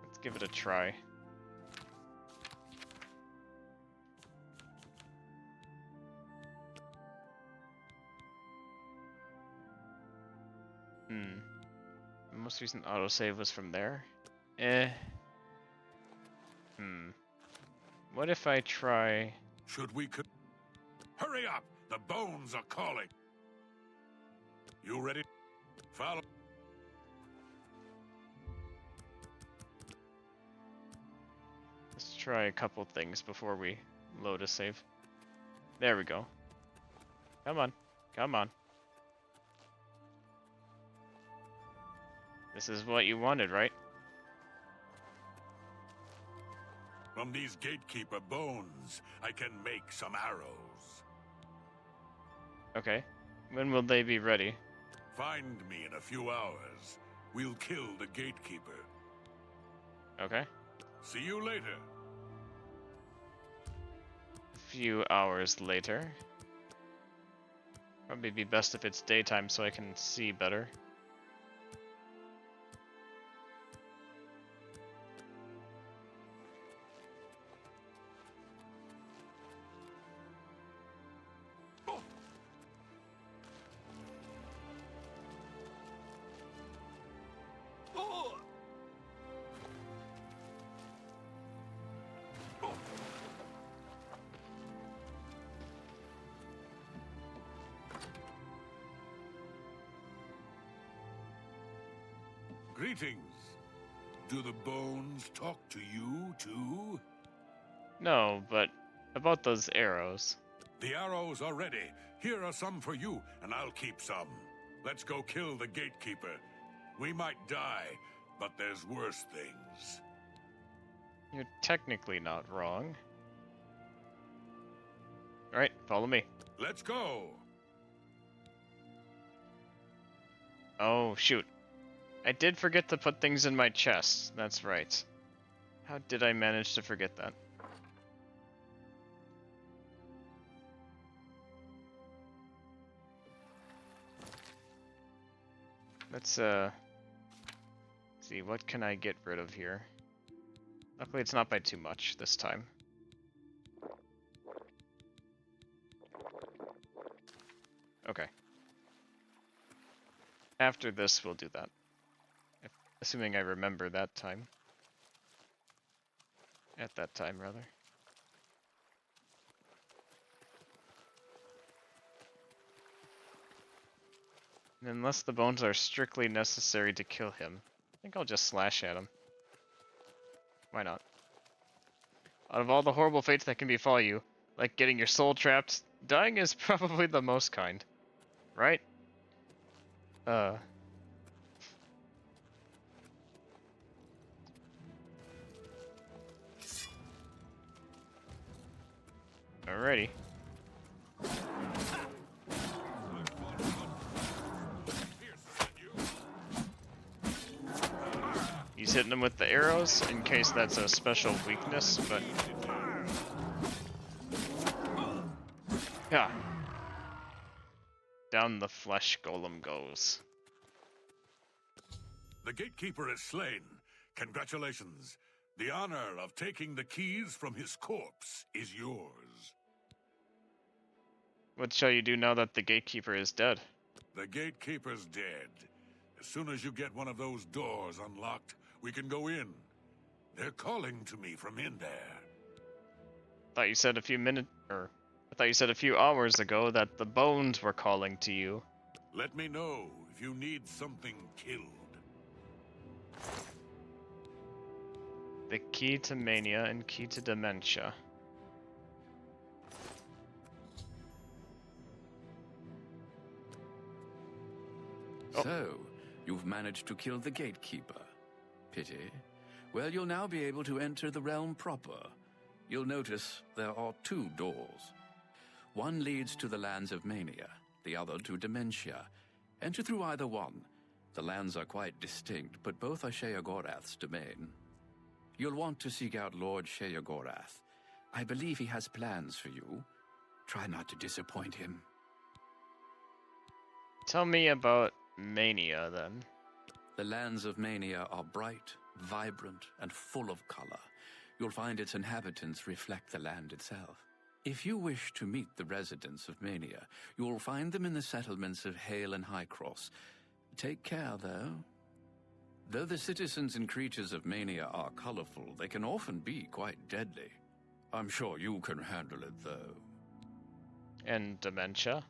Let's give it a try. The most recent autosave was from there? What if I try... Should we hurry up! The bones are calling. You ready? Follow. Let's try a couple things before we load a save. There we go. Come on. Come on. This is what you wanted, right? From these gatekeeper bones, I can make some arrows. Okay. When will they be ready? Find me in a few hours. We'll kill the gatekeeper. Okay. See you later. A few hours later. Probably be best if it's daytime so I can see better. Greetings. Do the bones talk to you, too? No, but about those arrows. The arrows are ready. Here are some for you, and I'll keep some. Let's go kill the gatekeeper. We might die, but there's worse things. You're technically not wrong. Alright, follow me. Let's go. Oh, shoot. I did forget to put things in my chest. That's right. How did I manage to forget that? Let's, see, what can I get rid of here? Luckily, it's not by too much this time. Okay. After this, we'll do that. Assuming I remember that time. At that time, rather. Unless the bones are strictly necessary to kill him, I think I'll just slash at him. Why not? Out of all the horrible fates that can befall you, like getting your soul trapped, dying is probably the most kind. Right? Alrighty. He's hitting him with the arrows, in case that's a special weakness, but... Yeah. Down the flesh golem goes. The gatekeeper is slain. Congratulations. The honor of taking the keys from his corpse is yours. What shall you do now that the gatekeeper is dead? The gatekeeper's dead. As soon as you get one of those doors unlocked, we can go in. They're calling to me from in there. Thought you said a few hours ago that the bones were calling to you. Let me know if you need something killed. The key to mania and key to dementia. So, you've managed to kill the gatekeeper. Pity. Well, you'll now be able to enter the realm proper. You'll notice there are 2 doors. One leads to the lands of mania, the other to dementia. Enter through either one. The lands are quite distinct, but both are Sheogorath's domain. You'll want to seek out Lord Sheogorath. I believe he has plans for you. Try not to disappoint him. Tell me about mania, then. The lands of mania are bright, vibrant, and full of color. You'll find its inhabitants reflect the land itself. If you wish to meet the residents of mania, you will find them in the settlements of Hale and Highcross. Take care, though. Though the citizens and creatures of mania are colorful, they can often be quite deadly. I'm sure you can handle it, though. And dementia?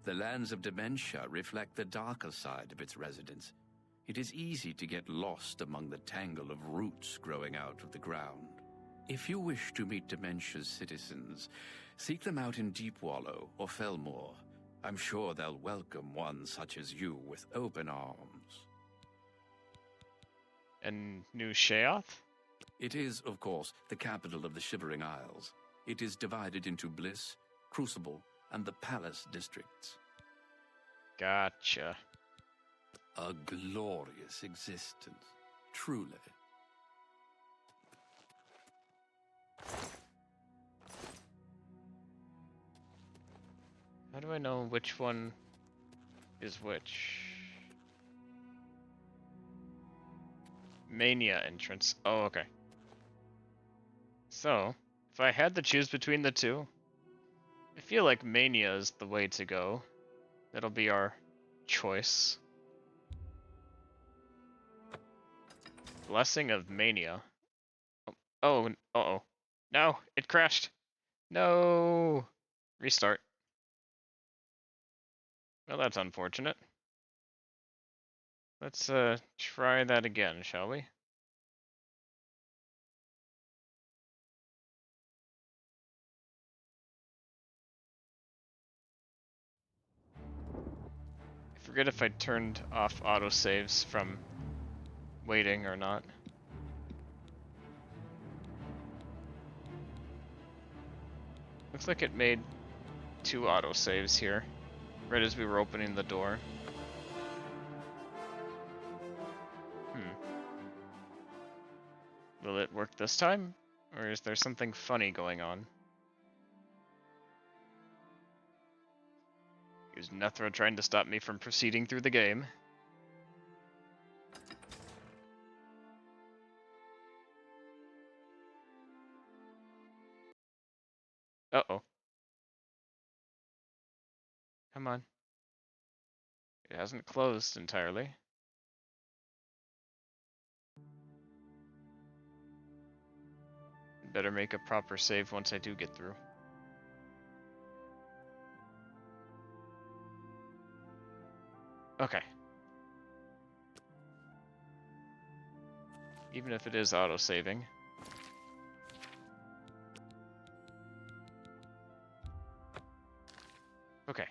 The lands of dementia reflect the darker side of its residents. It is easy to get lost among the tangle of roots growing out of the ground. If you wish to meet dementia's citizens, seek them out in Deepwallow or Felmore. I'm sure they'll welcome one such as you with open arms. And New Sheoth? It is, of course, the capital of the Shivering Isles. It is divided into Bliss, Crucible, and the Palace districts. Gotcha. A glorious existence, truly. How do I know which one is which? Mania entrance. Oh, okay. So, if I had to choose between the two, I feel like Mania is the way to go. That'll be our choice. Blessing of Mania. Oh, uh-oh. No, it crashed. No. Restart. Well, that's unfortunate. Let's try that again, shall we? I forget if I turned off autosaves from waiting or not. Looks like it made 2 autosaves here, right as we were opening the door. Will it work this time? Or is there something funny going on? Is Nethra trying to stop me from proceeding through the game? Uh-oh. Come on. It hasn't closed entirely. Better make a proper save once I do get through. Okay. Even if it is auto-saving. Okay.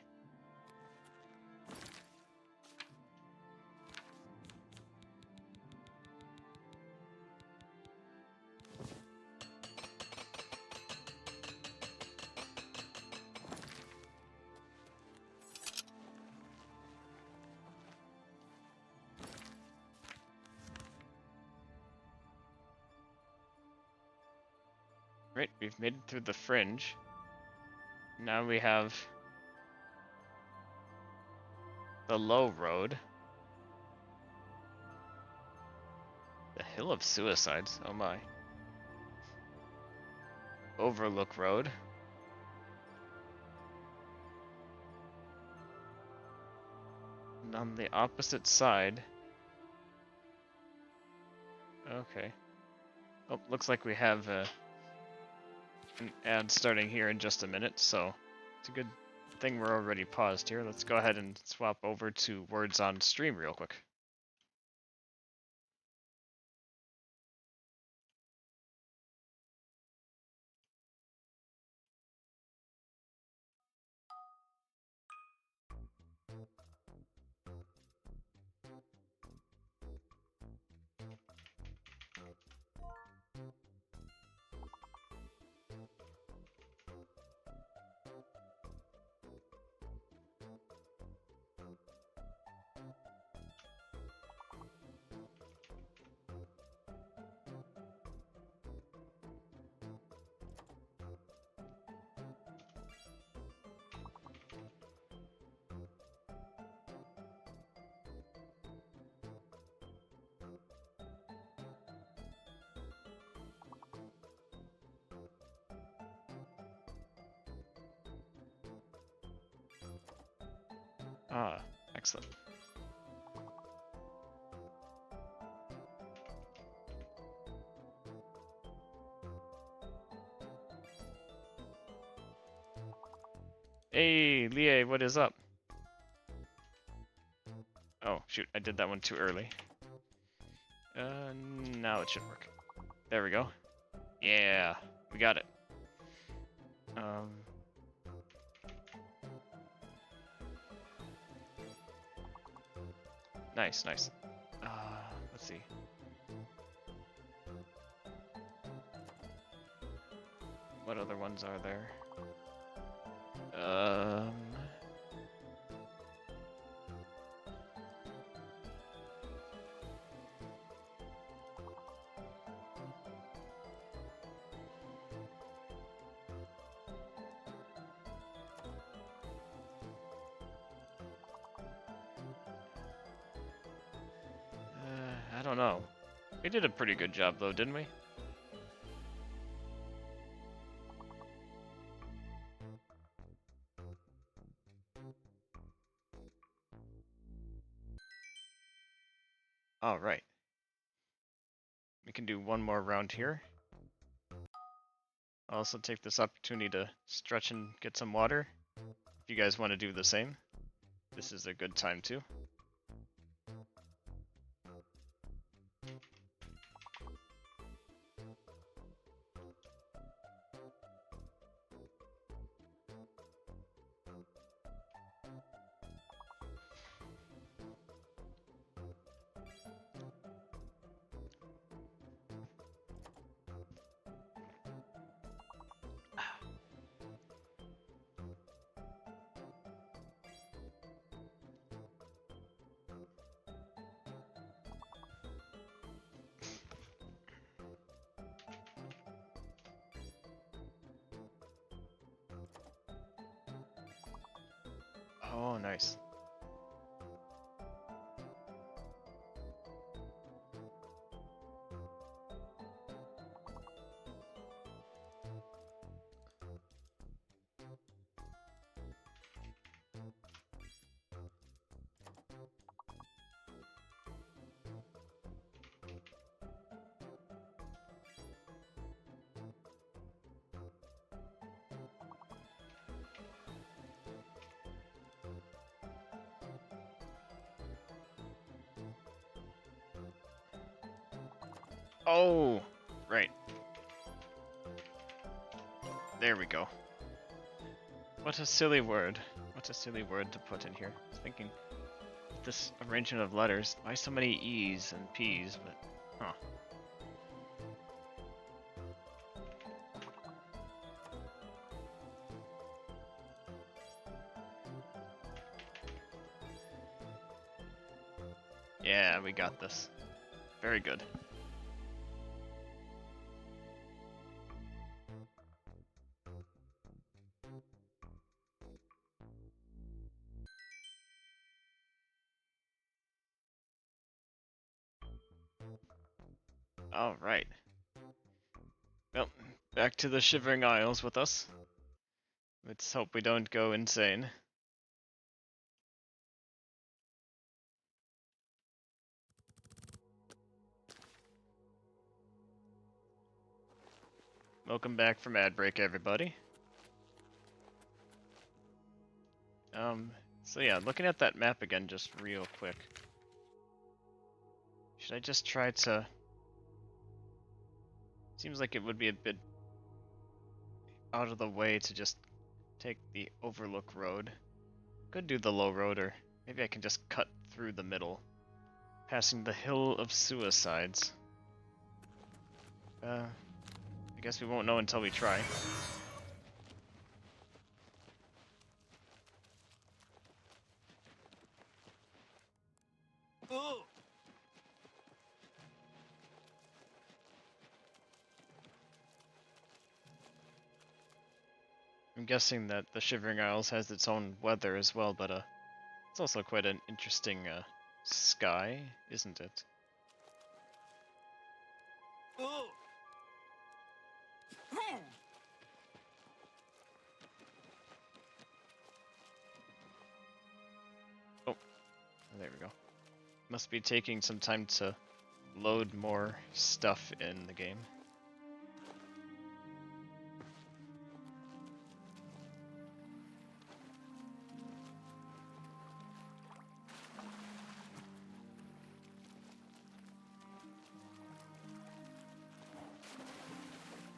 Right, we've made it through the fringe. Now we have the low road. The Hill of Suicides, oh my. Overlook Road. And on the opposite side. Okay. Oh, looks like we have an ad starting here in just a minute, so it's a good thing we're already paused here. Let's go ahead and swap over to words on stream real quick. Ah, excellent. Hey, Lie, what is up? Oh, shoot, I did that one too early. Now it should work. There we go. Yeah, we got it. Nice, nice. Let's see. What other ones are there? I don't know. We did a pretty good job though, didn't we? All right. We can do one more round here. I'll also take this opportunity to stretch and get some water. If you guys want to do the same, this is a good time too. Oh, nice. Oh, right. There we go. What a silly word. What a silly word to put in here. I was thinking, this arrangement of letters, why so many E's and P's, but, huh. Yeah, we got this. Very good. Alright. Well, back to the Shivering Isles with us. Let's hope we don't go insane. Welcome back from ad break, everybody. So yeah, looking at that map again just real quick. Should I just try to... Seems like it would be a bit out of the way to just take the Overlook Road. Could do the low road, or maybe I can just cut through the middle, passing the Hill of Suicides. I guess we won't know until we try. I'm guessing that the Shivering Isles has its own weather as well, but it's also quite an interesting sky, isn't it? Oh, there we go. Must be taking some time to load more stuff in the game.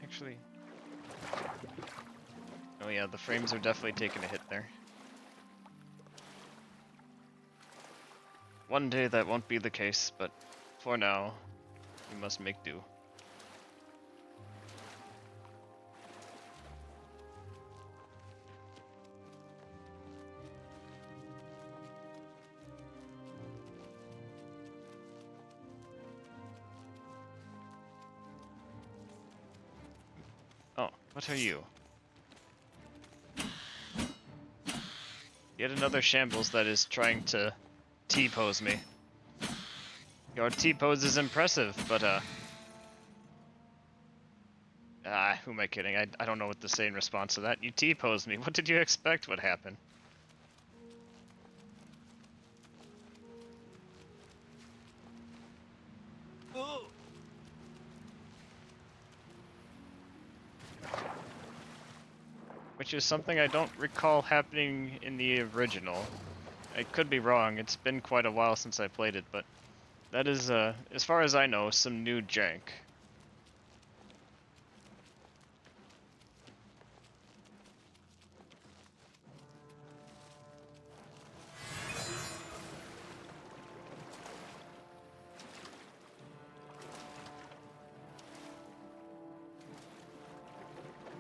Actually... Oh yeah, the frames are definitely taking a hit there. One day that won't be the case, but for now, we must make do. Oh, what are you? Yet another shambles that is trying to T-pose me. Your T-pose is impressive, but who am I kidding? I don't know what to say in response to that. You T-posed me. What did you expect would happen? Which is something I don't recall happening in the original. I could be wrong, it's been quite a while since I played it, but that is, as far as I know, some new jank.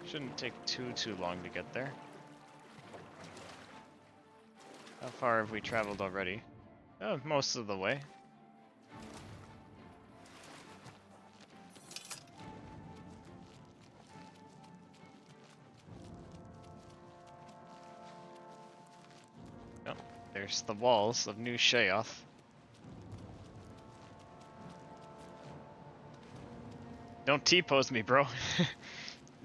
Shouldn't take too long to get there. How far have we traveled already? Oh, most of the way. Oh, there's the walls of New Sheoth. Don't T-pose me, bro.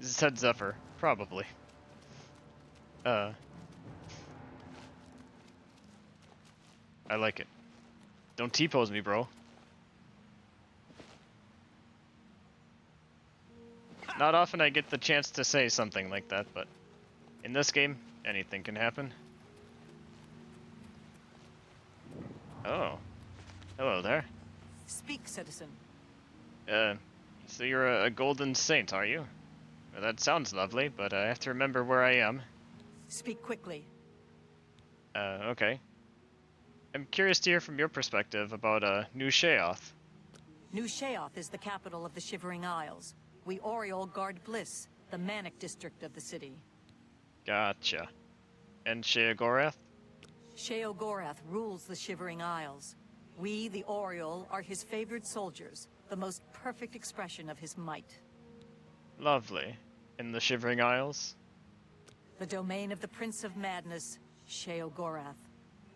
Said Zephyr, probably. I like it. Don't T-pose me, bro. Not often I get the chance to say something like that, but in this game, anything can happen. Oh. Hello there. Speak, citizen. So you're a golden saint, are you? Well, that sounds lovely, but I have to remember where I am. Speak quickly. Okay. I'm curious to hear from your perspective about, New Sheoth. New Sheoth is the capital of the Shivering Isles. We Oriole guard Bliss, the manic district of the city. Gotcha. And Sheogorath? Sheogorath rules the Shivering Isles. We, the Oriole, are his favored soldiers, the most perfect expression of his might. Lovely. In the Shivering Isles? The domain of the Prince of Madness, Sheogorath.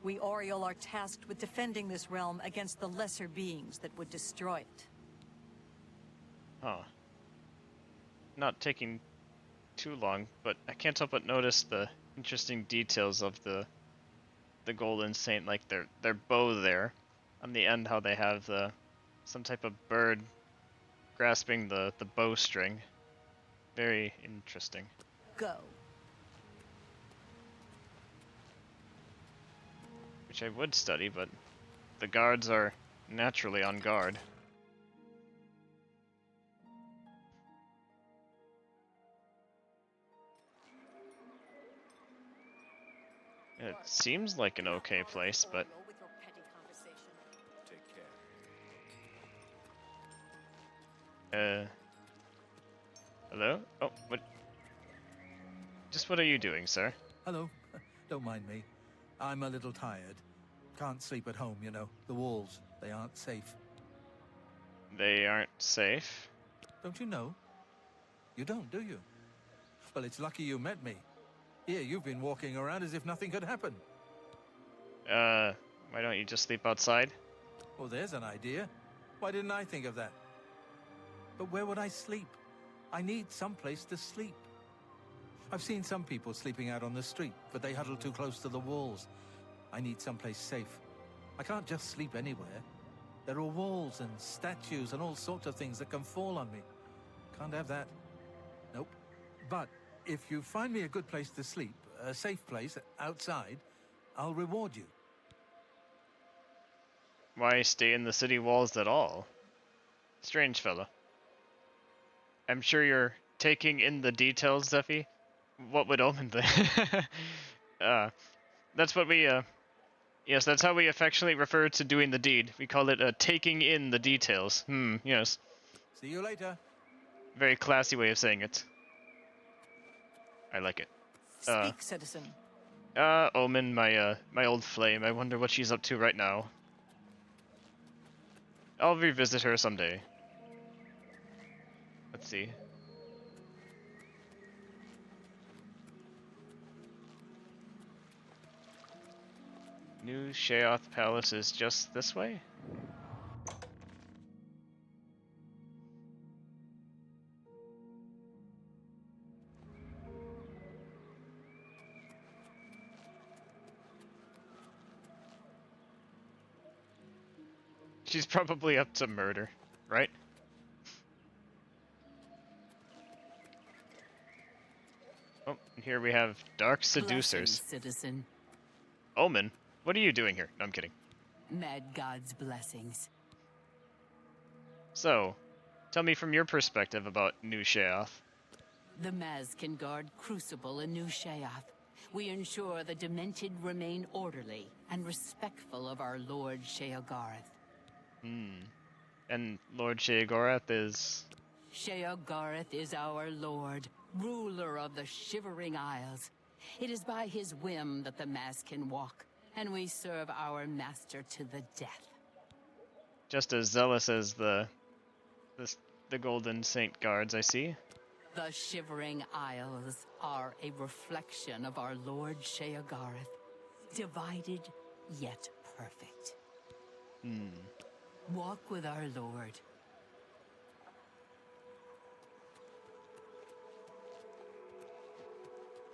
We Oriole are tasked with defending this realm against the lesser beings that would destroy it. Huh. Not taking too long, but I can't help but notice the interesting details of the Golden Saint, like their bow there. On the end, how they have some type of bird grasping the bowstring. Very interesting. Go. Which I would study, but the guards are naturally on guard. It seems like an okay place, but Take care. Hello? Oh, what? Just what are you doing, sir? Hello. Don't mind me. I'm a little tired. Can't sleep at home, you know. The walls, they aren't safe. They aren't safe? Don't you know? You don't, do you? Well, it's lucky you met me. Here, you've been walking around as if nothing could happen. Why don't you just sleep outside? Well, there's an idea. Why didn't I think of that? But where would I sleep? I need some place to sleep. I've seen some people sleeping out on the street, but they huddle too close to the walls. I need someplace safe. I can't just sleep anywhere. There are walls and statues and all sorts of things that can fall on me. Can't have that. Nope. But if you find me a good place to sleep, a safe place outside, I'll reward you. Why stay in the city walls at all? Strange fella. I'm sure you're taking in the details, Zephy. What would Omen think? That's what we, yes, that's how we affectionately refer to doing the deed. We call it, taking in the details. Yes. See you later. Very classy way of saying it. I like it. Speak, citizen. Omen, my old flame. I wonder what she's up to right now. I'll revisit her someday. Let's see. New Sheoth Palace is just this way? She's probably up to murder, right? Oh, and here we have Dark Seducers. Blessings, citizen. Omen, what are you doing here? No, I'm kidding. Mad God's blessings. So, tell me from your perspective about New Sheoth. The Maz can guard Crucible in New Sheoth. We ensure the Demented remain orderly and respectful of our Lord Sheogorath. And Lord Sheogorath is... Sheogorath is our lord, ruler of the Shivering Isles. It is by his whim that the Maz can walk, and we serve our master to the death. Just as zealous as the Golden Saint guards, I see. The Shivering Isles are a reflection of our Lord Sheogorath, divided yet perfect. Walk with our Lord.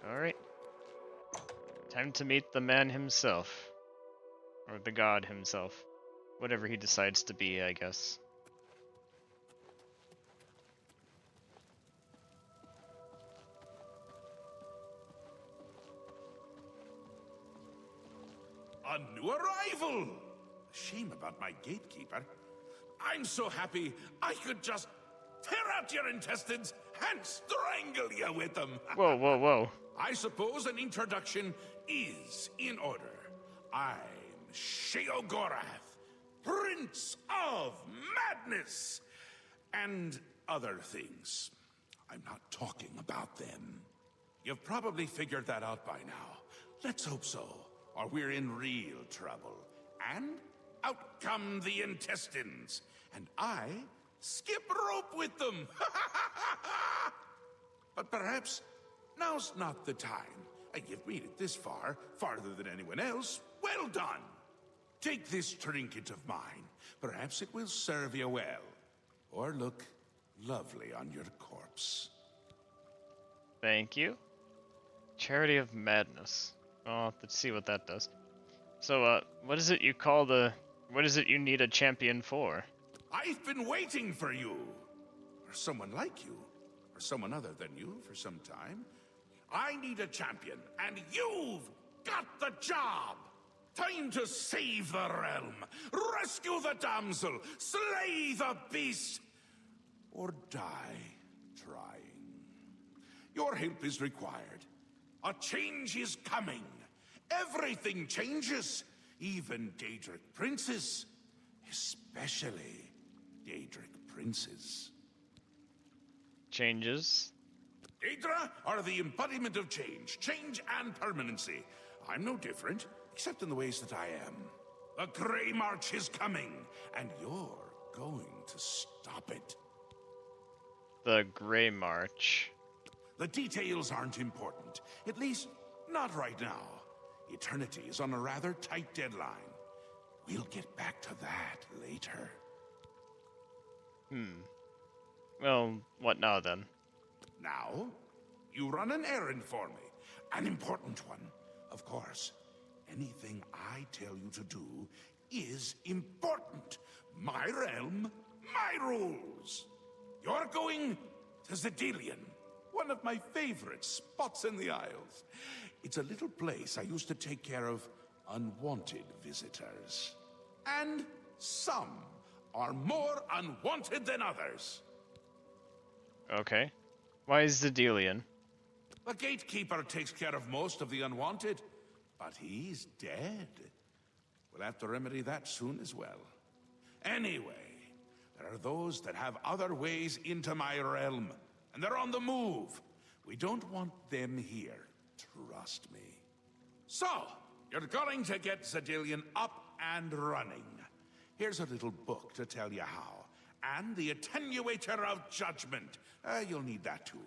Alright. Time to meet the man himself. Or the god himself. Whatever he decides to be, I guess. A new arrival! Shame about my gatekeeper. I'm so happy I could just... tear out your intestines, and strangle you with them. Whoa, whoa, whoa. I suppose an introduction is in order. I'm Sheogorath, Prince of Madness, and other things. I'm not talking about them. You've probably figured that out by now. Let's hope so, or we're in real trouble. And out come the intestines, and I skip rope with them. But perhaps now's not the time. You've made it this far, farther than anyone else. Well done. Take this trinket of mine. Perhaps it will serve you well, or look lovely on your corpse. Thank you. Charity of Madness. I'll have to see what that does. So, what is it you call the... What is it you need a champion for? I've been waiting for you. Or someone like you. Or someone other than you for some time. I need a champion, and you've got the job! Time to save the realm, rescue the damsel, slay the beast, or die trying. Your help is required. A change is coming. Everything changes, even Daedric princes, especially Daedric princes. Changes? Daedra are the embodiment of change and permanency. I'm no different, except in the ways that I am. The Grey March is coming, and you're going to stop it. The Grey March. The details aren't important, at least not right now. Eternity is on a rather tight deadline. We'll get back to that later. Well, what now then? Now, you run an errand for me. An important one. Of course, anything I tell you to do is important. My realm, my rules. You're going to Zedilian, one of my favorite spots in the Isles. It's a little place I used to take care of unwanted visitors. And some are more unwanted than others. Okay. Why is Zedilian? The gatekeeper takes care of most of the unwanted, but he's dead. We'll have to remedy that soon as well. Anyway, there are those that have other ways into my realm, and they're on the move. We don't want them here, trust me. So, you're going to get Zedilian up and running. Here's a little book to tell you how, and the Attenuator of Judgment. You'll need that too.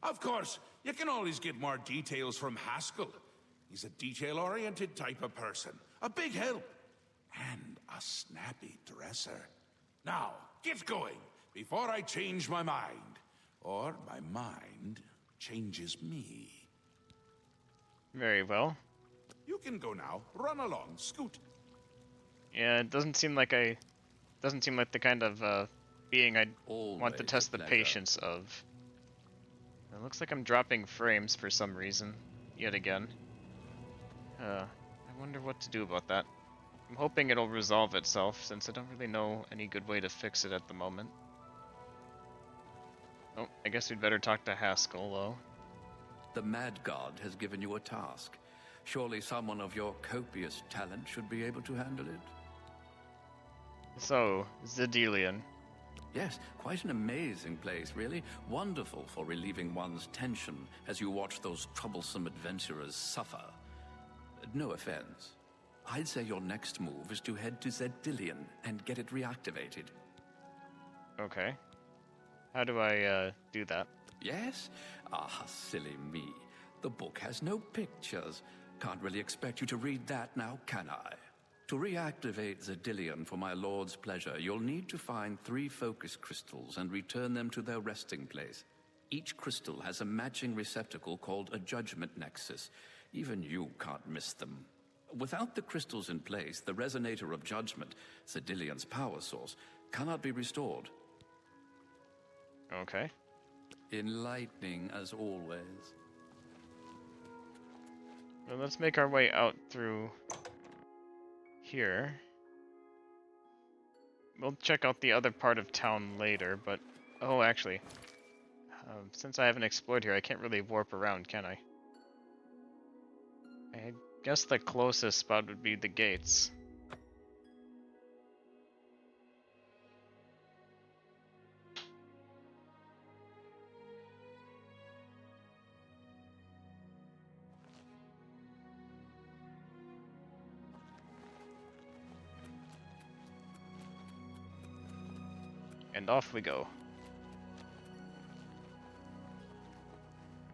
Of course, you can always get more details from Haskell. He's a detail-oriented type of person. A big help. And a snappy dresser. Now, get going, before I change my mind. Or my mind changes me. Very well. You can go now. Run along. Scoot. Yeah, it doesn't seem like the kind of being I'd want to test the patience of. It looks like I'm dropping frames for some reason, yet again. I wonder what to do about that. I'm hoping it'll resolve itself, since I don't really know any good way to fix it at the moment. Oh, I guess we'd better talk to Haskell, though. The Mad God has given you a task. Surely someone of your copious talent should be able to handle it. So, Zedilian. Yes, quite an amazing place, really. Wonderful for relieving one's tension as you watch those troublesome adventurers suffer. No offense. I'd say your next move is to head to Zedilian and get it reactivated. Okay. How do I, do that? Yes? Ah, silly me. The book has no pictures. Can't really expect you to read that now, can I? To reactivate Zedilian for my lord's pleasure, you'll need to find 3 focus crystals and return them to their resting place. Each crystal has a matching receptacle called a judgment nexus. Even you can't miss them. Without the crystals in place, the resonator of judgment, Zedilian's power source, cannot be restored. Okay. Enlightening as always. Well, let's make our way out through here. We'll check out the other part of town later, but Oh, actually, since I haven't explored here, I can't really warp around, can I? I guess the closest spot would be the gates. And off we go.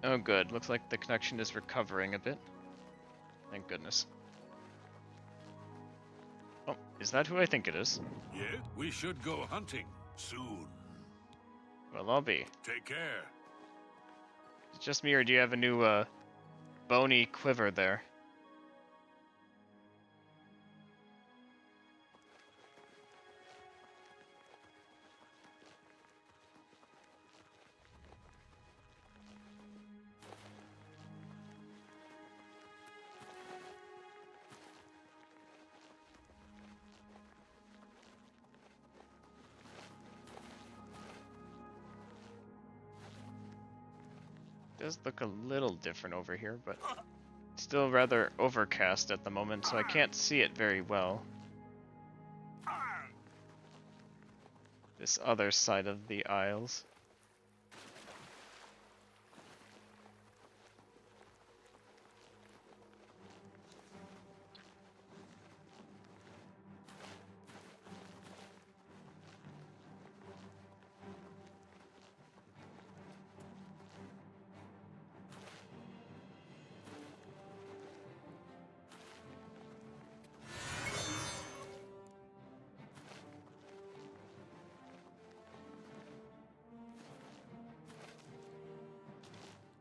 Oh good, looks like the connection is recovering a bit. Thank goodness. Oh, is that who I think it is? Yeah, we should go hunting soon. Well, I'll be. Take care. Is it just me, or do you have a new, bony quiver there? Does look a little different over here, but still rather overcast at the moment, so I can't see it very well. This other side of the aisles.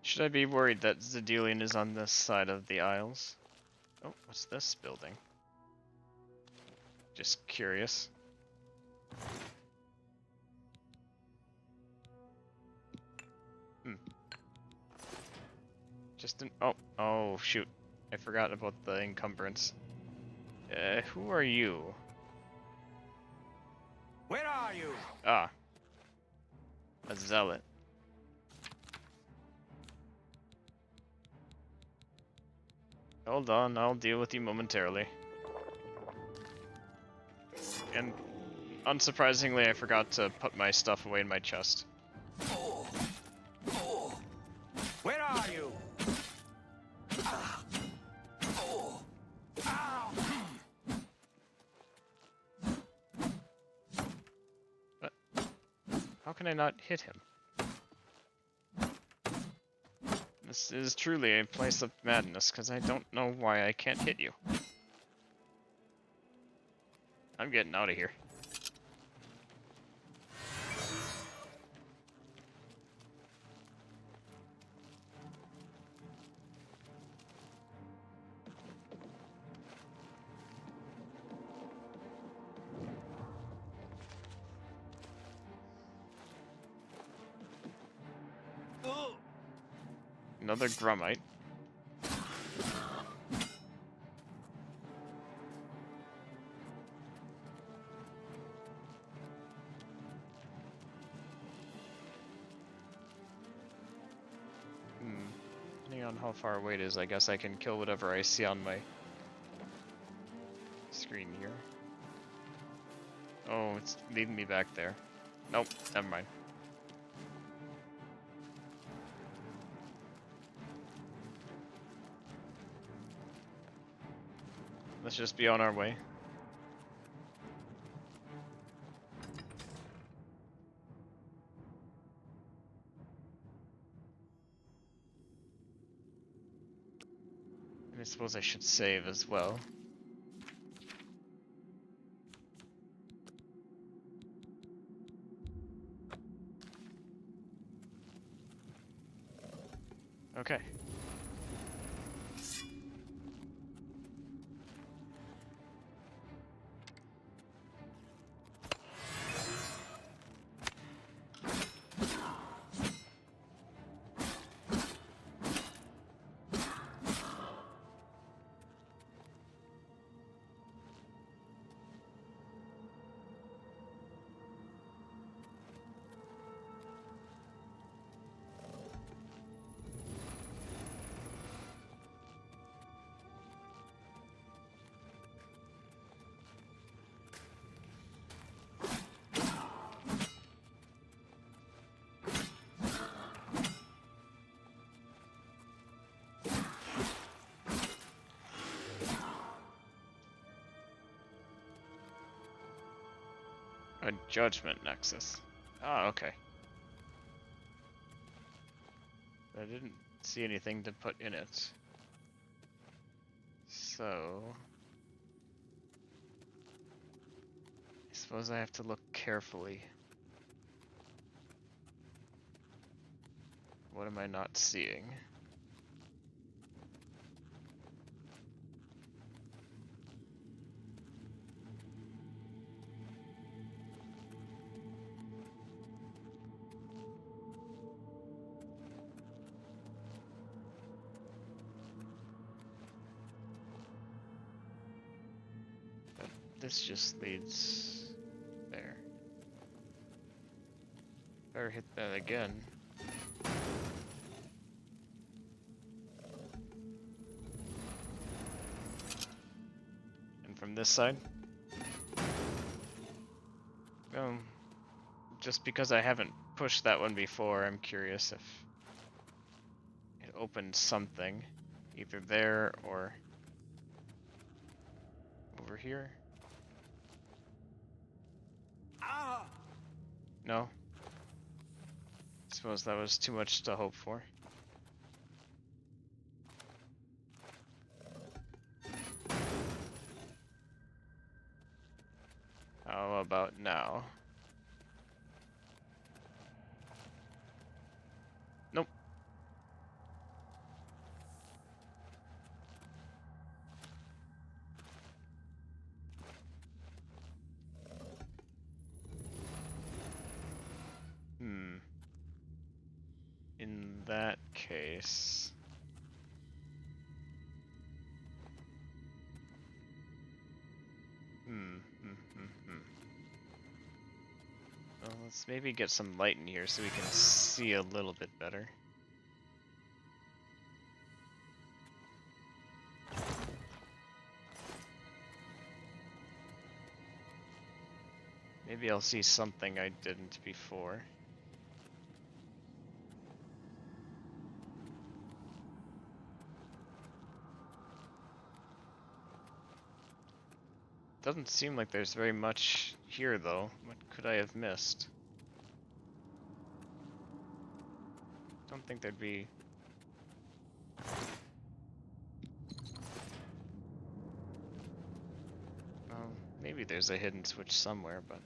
Should I be worried that Zedelian is on this side of the aisles? Oh, what's this building? Just curious. Just an... Oh, shoot. I forgot about the encumbrance. Who are you? Where are you? Ah. A zealot. Hold on, I'll deal with you momentarily. And unsurprisingly, I forgot to put my stuff away in my chest. Where are you? But how can I not hit him? This is truly a place of madness, because I don't know why I can't hit you. I'm getting out of here. Another Grummite. Depending on how far away it is, I guess I can kill whatever I see on my screen here. Oh, it's leading me back there. Nope, never mind. Let's just be on our way. And I suppose I should save as well. Okay. A judgment nexus. Ah, okay. I didn't see anything to put in it. So... I suppose I have to look carefully. What am I not seeing? But this just leads there. Better hit that again. And from this side? Just because I haven't pushed that one before, I'm curious if it opened something. Either there or over here. Ah! No? Suppose that was too much to hope for. How about now? Nope. In that case... Well, let's maybe get some light in here so we can see a little bit better. Maybe I'll see something I didn't before. Doesn't seem like there's very much here, though. What could I have missed? Don't think there'd be... Well, maybe there's a hidden switch somewhere, but...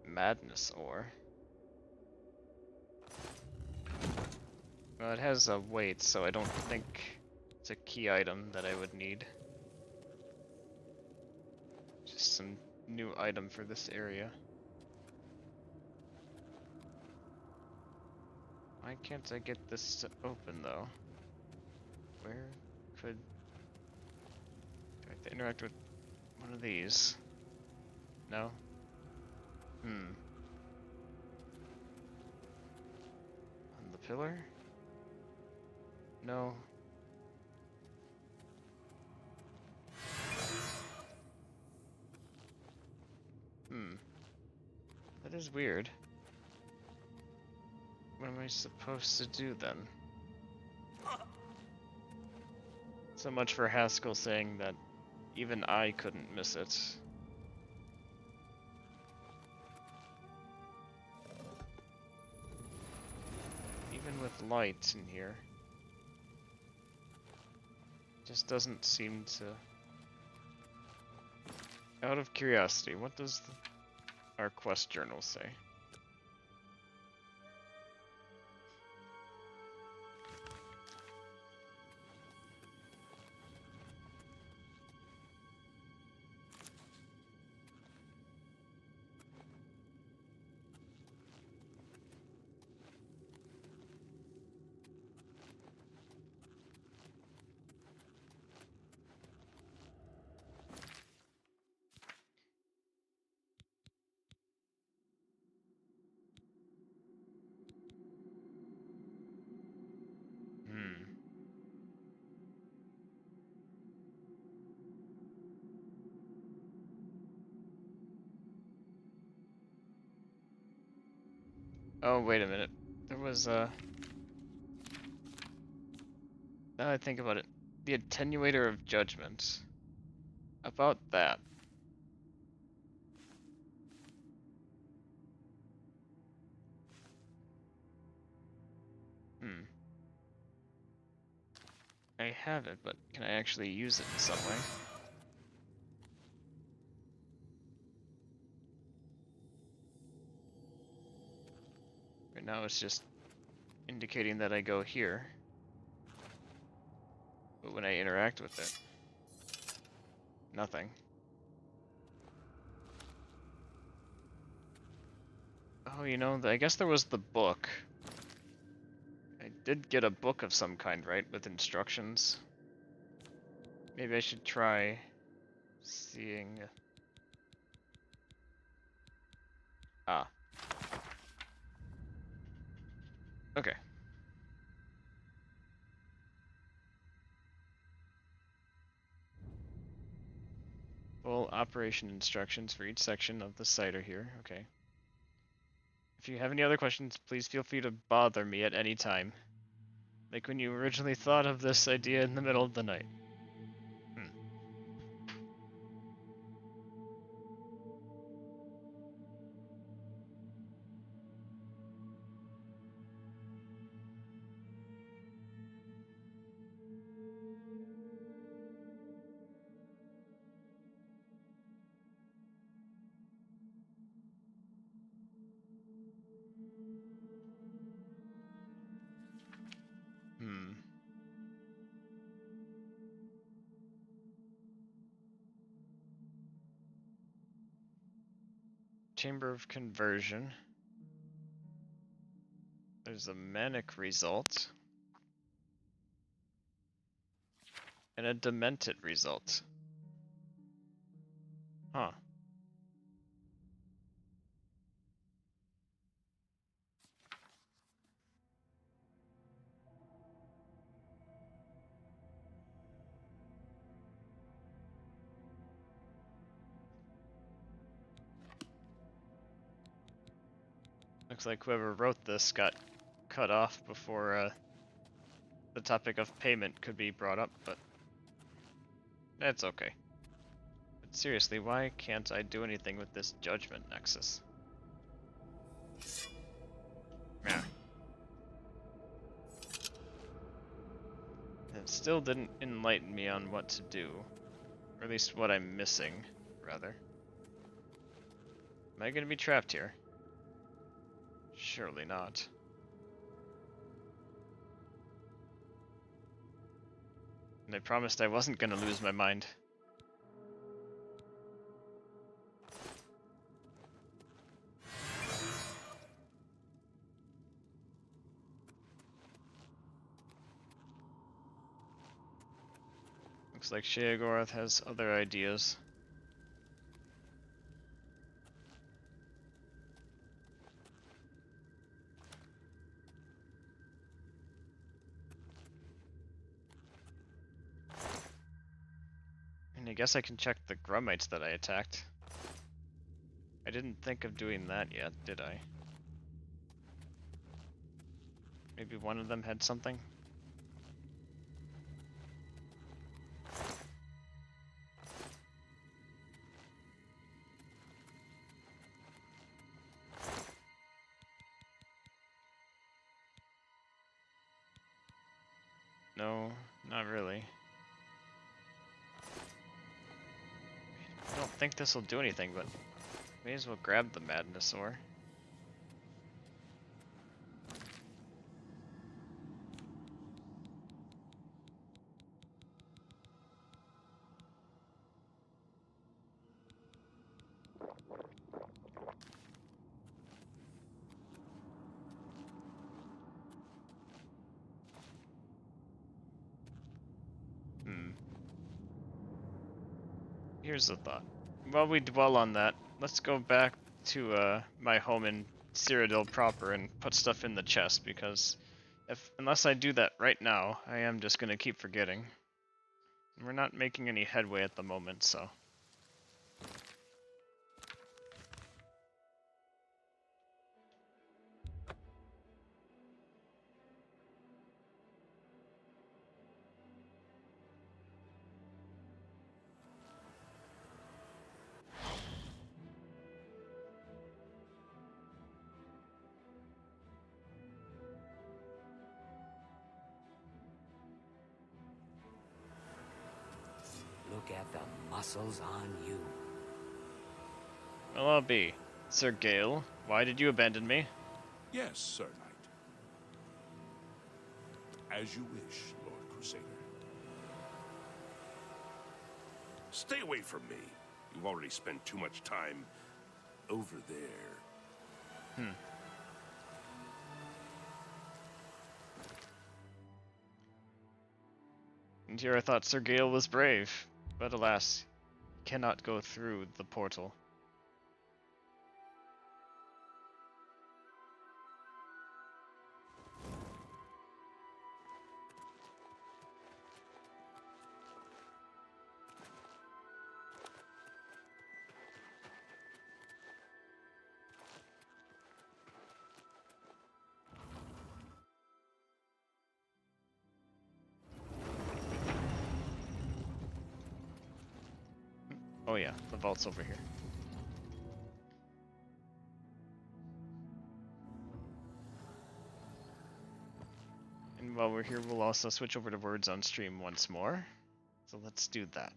Madness ore. Well, it has a weight, so I don't think it's a key item that I would need. Just some new item for this area. Why can't I get this to open, though? Where could... Do I have to interact with one of these? No? On the pillar? No. That is weird. What am I supposed to do then? So much for Haskell saying that even I couldn't miss it. Even with light in here, just doesn't seem to... Out of curiosity, what does our quest journal say? Oh, wait a minute. There was, now I think about it. The Attenuator of Judgment. About that. Hmm. I have it, but can I actually use it in some way? Right now it's just indicating that I go here. But when I interact with it, nothing. Oh, you know, I guess there was the book. I did get a book of some kind, right? With instructions. Maybe I should try seeing... Ah. Okay. Full operation instructions for each section of the site are here. Okay. If you have any other questions, please feel free to bother me at any time. Like when you originally thought of this idea in the middle of the night. Hmm. Hmm. Chamber of Conversion. There's a manic result. And a demented result. Huh. Looks like whoever wrote this got cut off before the topic of payment could be brought up, but that's okay. But seriously, why can't I do anything with this judgment nexus? Yeah. It still didn't enlighten me on what to do. Or at least what I'm missing, rather. Am I gonna be trapped here? Surely not. And I promised I wasn't gonna lose my mind. Looks like Sheogorath has other ideas. And I guess I can check the Grummites that I attacked. I didn't think of doing that yet, did I? Maybe one of them had something? No, not really. I don't think this will do anything, but may as well grab the Madnessaur. Here's the thought. While we dwell on that, let's go back to my home in Cyrodiil proper and put stuff in the chest, because unless I do that right now, I am just gonna keep forgetting. And we're not making any headway at the moment, so. have the muscles on you. Well, I'll be. Sir Gale, why did you abandon me? Yes, Sir Knight. As you wish, Lord Crusader. Stay away from me. You've already spent too much time over there. And here I thought Sir Gale was brave, but alas, he cannot go through the portal. Oh yeah, the vault's over here. And while we're here, we'll also switch over to words on stream once more. So let's do that.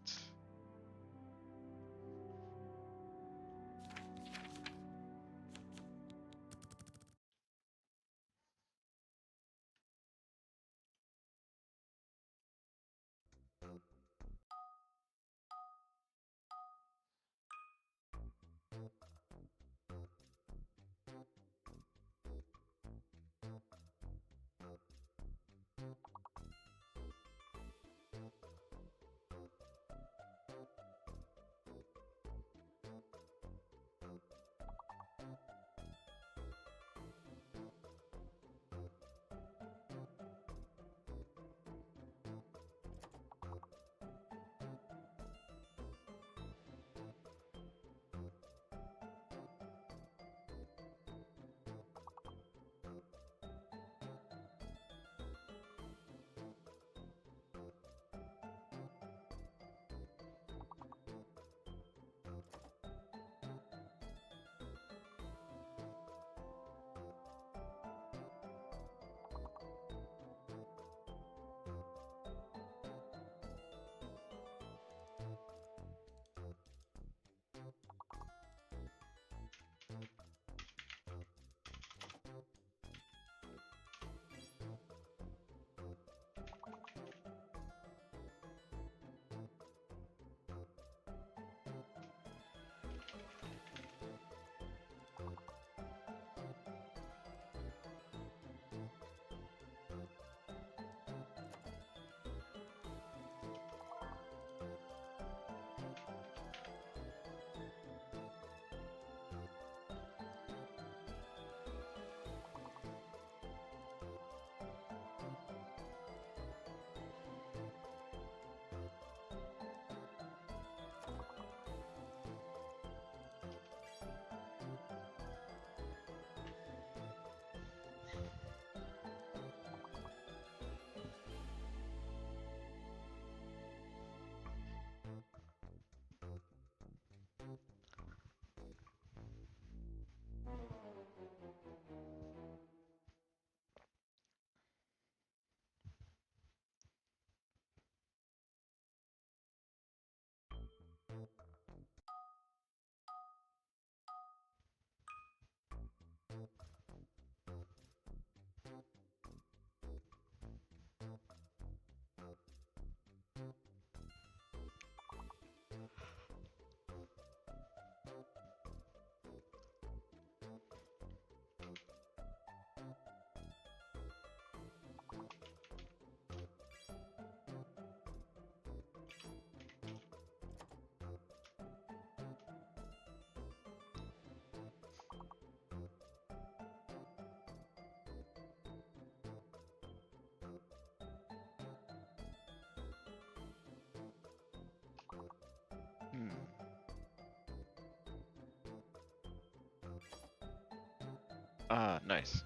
Ah, nice.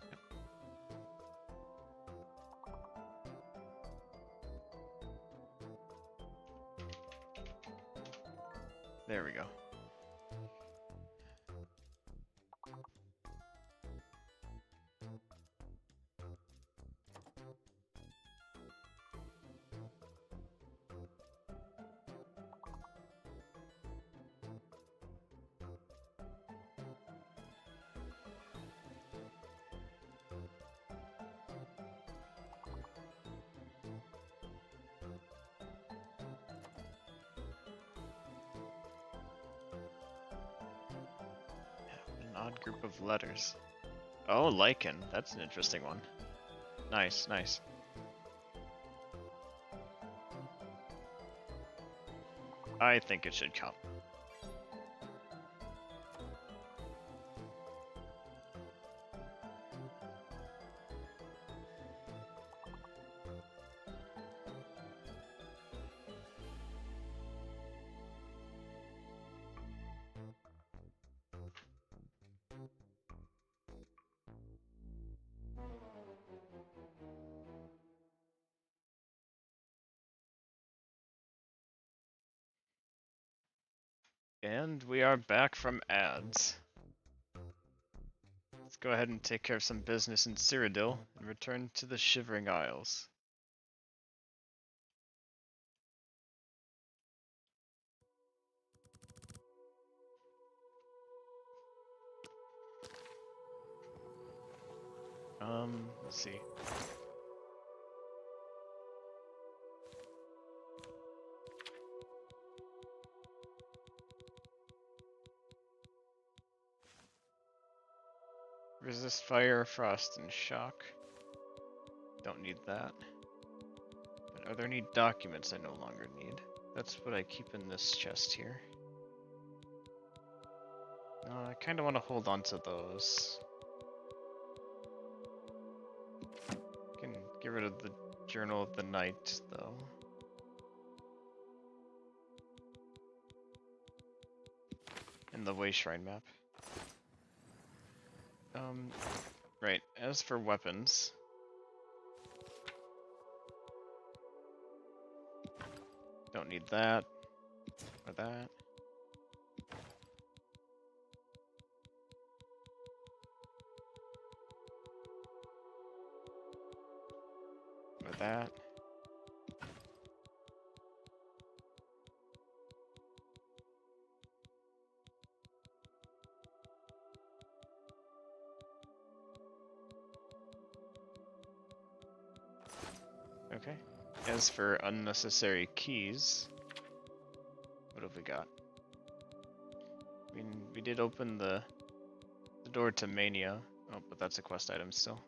There we go. Odd group of letters. Oh, lichen. That's an interesting one. Nice, nice. I think it should count. And we are back from ads. Let's go ahead and take care of some business in Cyrodiil and return to the Shivering Isles. Let's see. Resist fire, frost, and shock. Don't need that. But are there any documents I no longer need? That's what I keep in this chest here. I kind of want to hold on to those. Can get rid of the Journal of the Night, though. And the Way Shrine map. Right, as for weapons... Don't need that. Or that. Or that. Okay. As for unnecessary keys, what have we got? I mean, we did open the door to Mania. Oh, but that's a quest item still.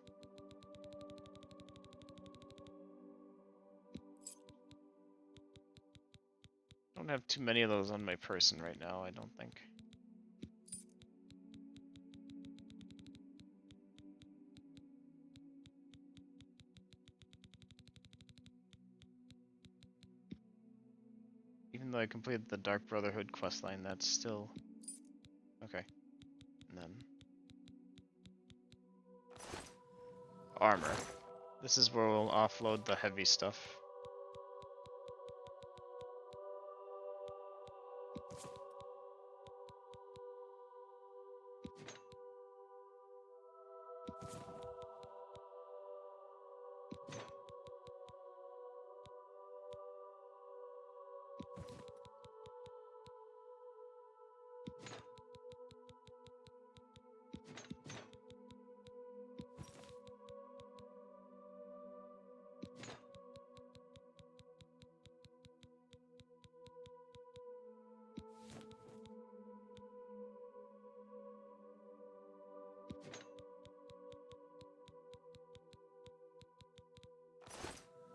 Don't have too many of those on my person right now, I don't think. Even though I completed the Dark Brotherhood questline, that's still... Okay. And then... Armor. This is where we'll offload the heavy stuff.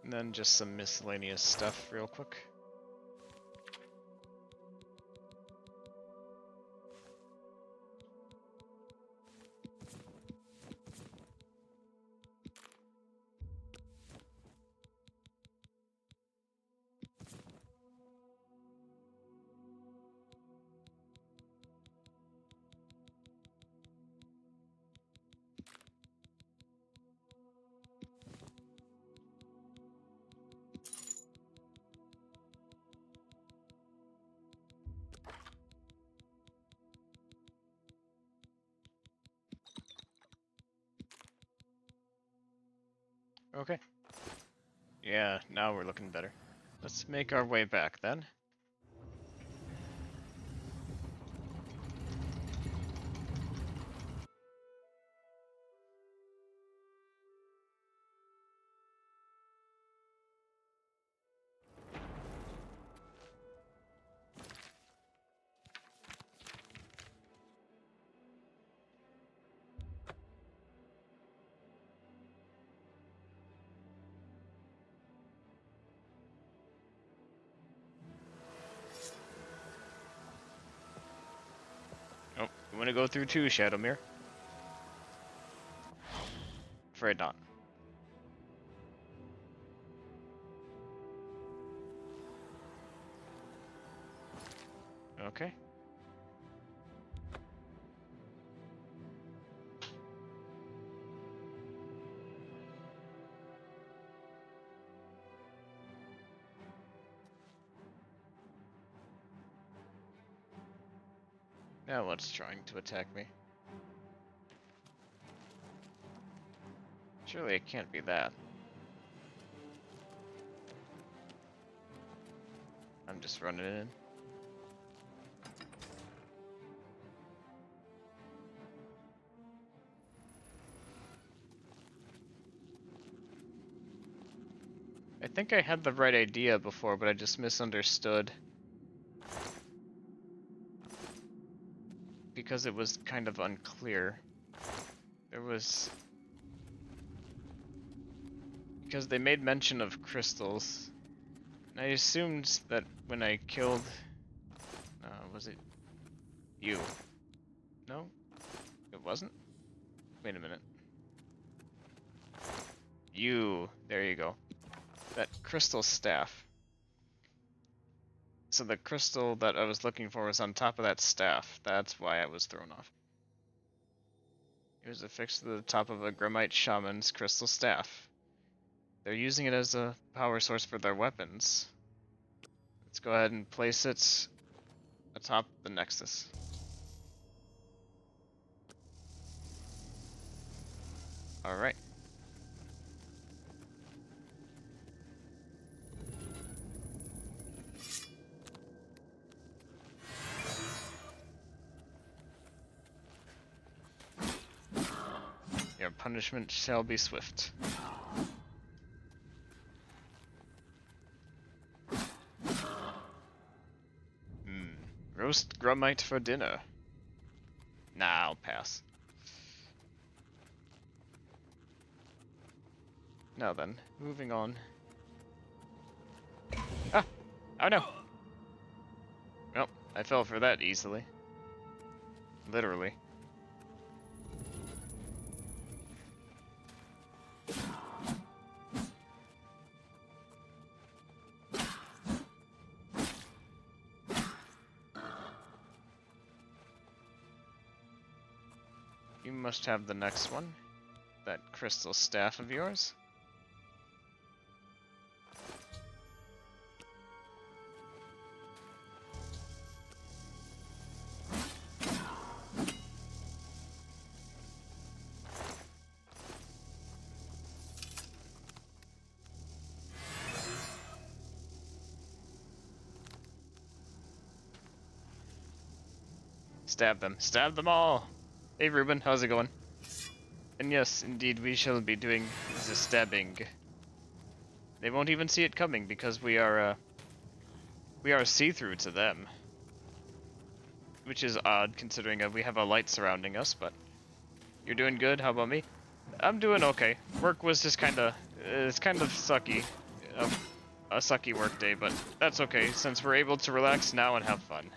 And then just some miscellaneous stuff real quick. Okay. Yeah, now we're looking better. Let's make our way back then. You want to go through too, Shadowmere? Afraid not. Okay. Now what's trying to attack me? Surely it can't be that. I'm just running in. I think I had the right idea before, but I just misunderstood. Because it was kind of unclear. There was... Because they made mention of crystals. And I assumed that when I killed... was it... you? No? It wasn't? Wait a minute. You! There you go. That crystal staff. So the crystal that I was looking for was on top of that staff. That's why I was thrown off. It was affixed to the top of a Grimmite Shaman's crystal staff. They're using it as a power source for their weapons. Let's go ahead and place it atop the Nexus. Alright. Your punishment shall be swift. Roast Grummite for dinner. Nah, I'll pass. Now then, moving on. Ah! Oh no! Well, I fell for that easily. Literally. You must have the next one. That crystal staff of yours. Stab them. Stab them all! Hey Ruben, how's it going? And yes, indeed, we shall be doing the stabbing. They won't even see it coming because we are see-through to them. Which is odd considering we have a light surrounding us, but you're doing good, how about me? I'm doing okay. Work was just it's kind of sucky. A sucky work day, but that's okay since we're able to relax now and have fun.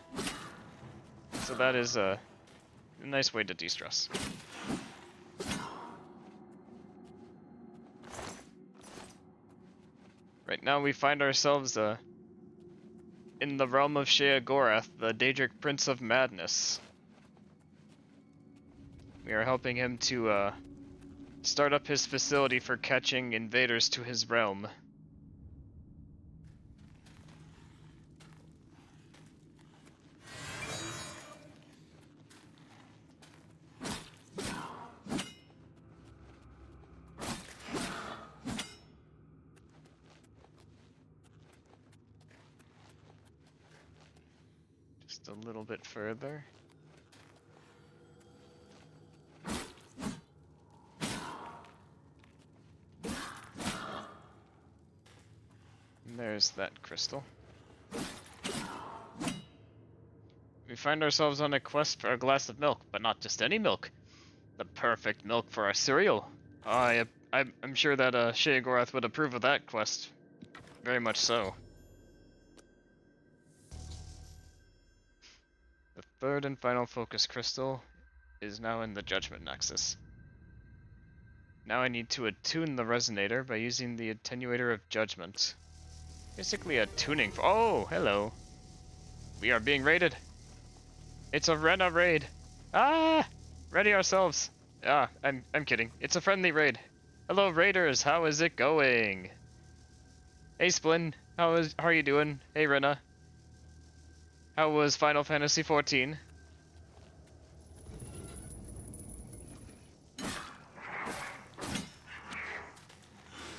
So that is a nice way to de-stress. Right now we find ourselves in the realm of Sheogorath, the Daedric Prince of Madness. We are helping him to start up his facility for catching invaders to his realm. Just a little bit further. And there's that crystal. We find ourselves on a quest for a glass of milk, but not just any milk. The perfect milk for our cereal. I'm sure that Sheogorath would approve of that quest. Very much so. The third and final focus crystal is now in the Judgment Nexus. Now I need to attune the resonator by using the attenuator of judgment. Basically a tuning for— oh, hello. We are being raided. It's a Rena raid. Ah! Ready ourselves. Ah, I'm kidding. It's a friendly raid. Hello raiders, how is it going? Hey Splin, how are you doing? Hey Rena. How was Final Fantasy XIV?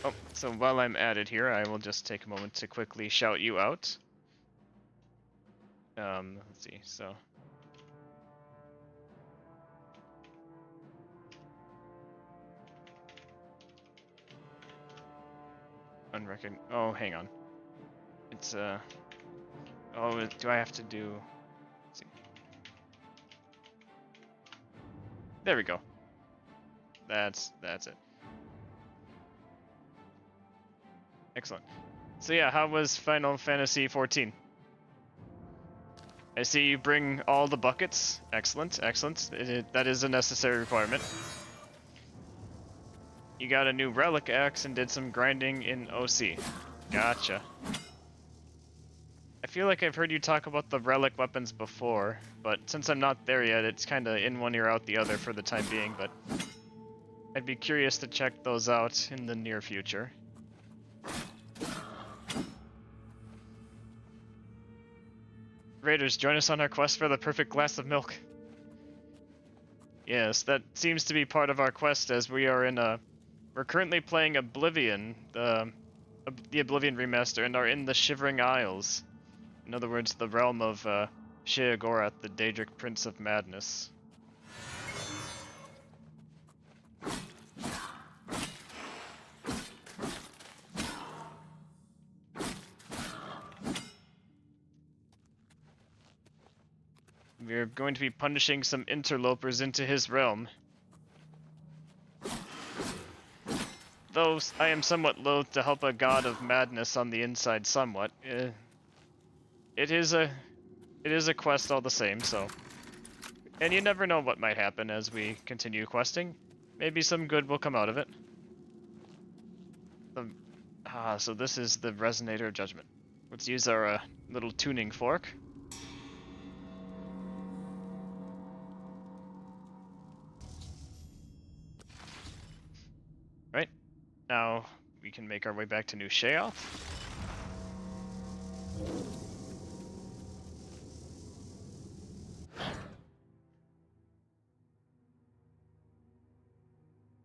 Oh, so while I'm at it here, I will just take a moment to quickly shout you out. Let's see, so... oh, hang on. It's, oh, do I have to do... let's see. There we go. That's it. Excellent. So yeah, how was Final Fantasy XIV? I see you bring all the buckets. Excellent, excellent. That is a necessary requirement. You got a new relic axe and did some grinding in OC. Gotcha. I feel like I've heard you talk about the relic weapons before, but since I'm not there yet, it's kind of in one ear out the other for the time being, but I'd be curious to check those out in the near future. Raiders, join us on our quest for the perfect glass of milk. Yes, that seems to be part of our quest as we are in a... we're currently playing Oblivion, the Oblivion remaster, and are in the Shivering Isles. In other words, the realm of Sheogorath, the Daedric Prince of Madness. We're going to be punishing some interlopers into his realm. Though I am somewhat loath to help a god of madness on the inside somewhat, it is a quest all the same, so... and you never know what might happen as we continue questing. Maybe some good will come out of it. So this is the Resonator of Judgment. Let's use our little tuning fork. Right. Now we can make our way back to New Sheoth.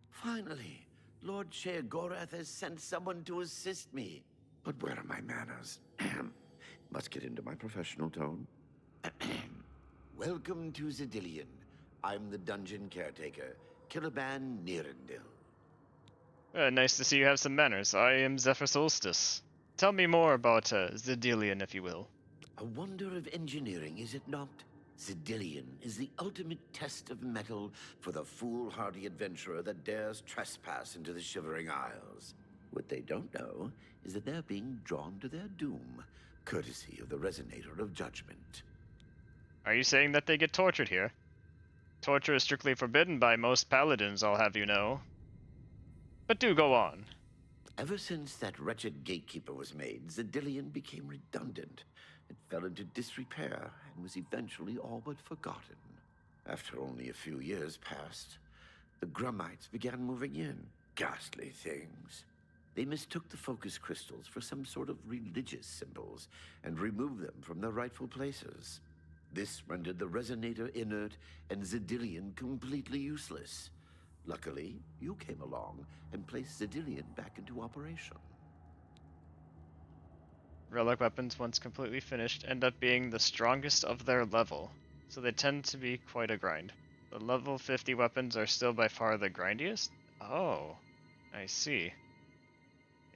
Finally, Lord Sheogorath has sent someone to assist me. But where are my manners? Must get into my professional tone. Welcome to Zedillion. I'm the dungeon caretaker, Killaban Nirendil. Nice to see you have some manners. I am Zephyr Soulstice. Tell me more about Zedillion, if you will. A wonder of engineering, is it not? Zedillion is the ultimate test of mettle for the foolhardy adventurer that dares trespass into the Shivering Isles. What they don't know is that they're being drawn to their doom, courtesy of the Resonator of Judgment. Are you saying that they get tortured here? Torture is strictly forbidden by most paladins, I'll have you know. But do go on. Ever since that wretched gatekeeper was made, Zedillion became redundant. It fell into disrepair and was eventually all but forgotten. After only a few years passed, the Grummites began moving in. Ghastly things. They mistook the focus crystals for some sort of religious symbols and removed them from their rightful places. This rendered the Resonator inert and Zedillion completely useless. Luckily, you came along and placed Zedillion back into operation. Relic weapons, once completely finished, end up being the strongest of their level, so they tend to be quite a grind. The level 50 weapons are still by far the grindiest? Oh, I see.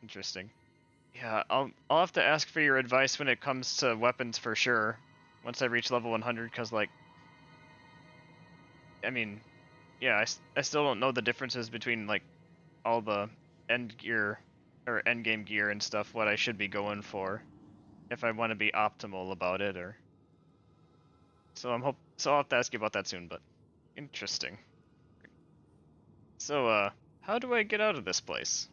Interesting. Yeah, I'll have to ask for your advice when it comes to weapons for sure, once I reach level 100, because, like, I mean, yeah, I still don't know the differences between, like, all the end gear, or end game gear and stuff, what I should be going for, if I want to be optimal about it, or... So I'll have to ask you about that soon, but... Interesting. So, how do I get out of this place?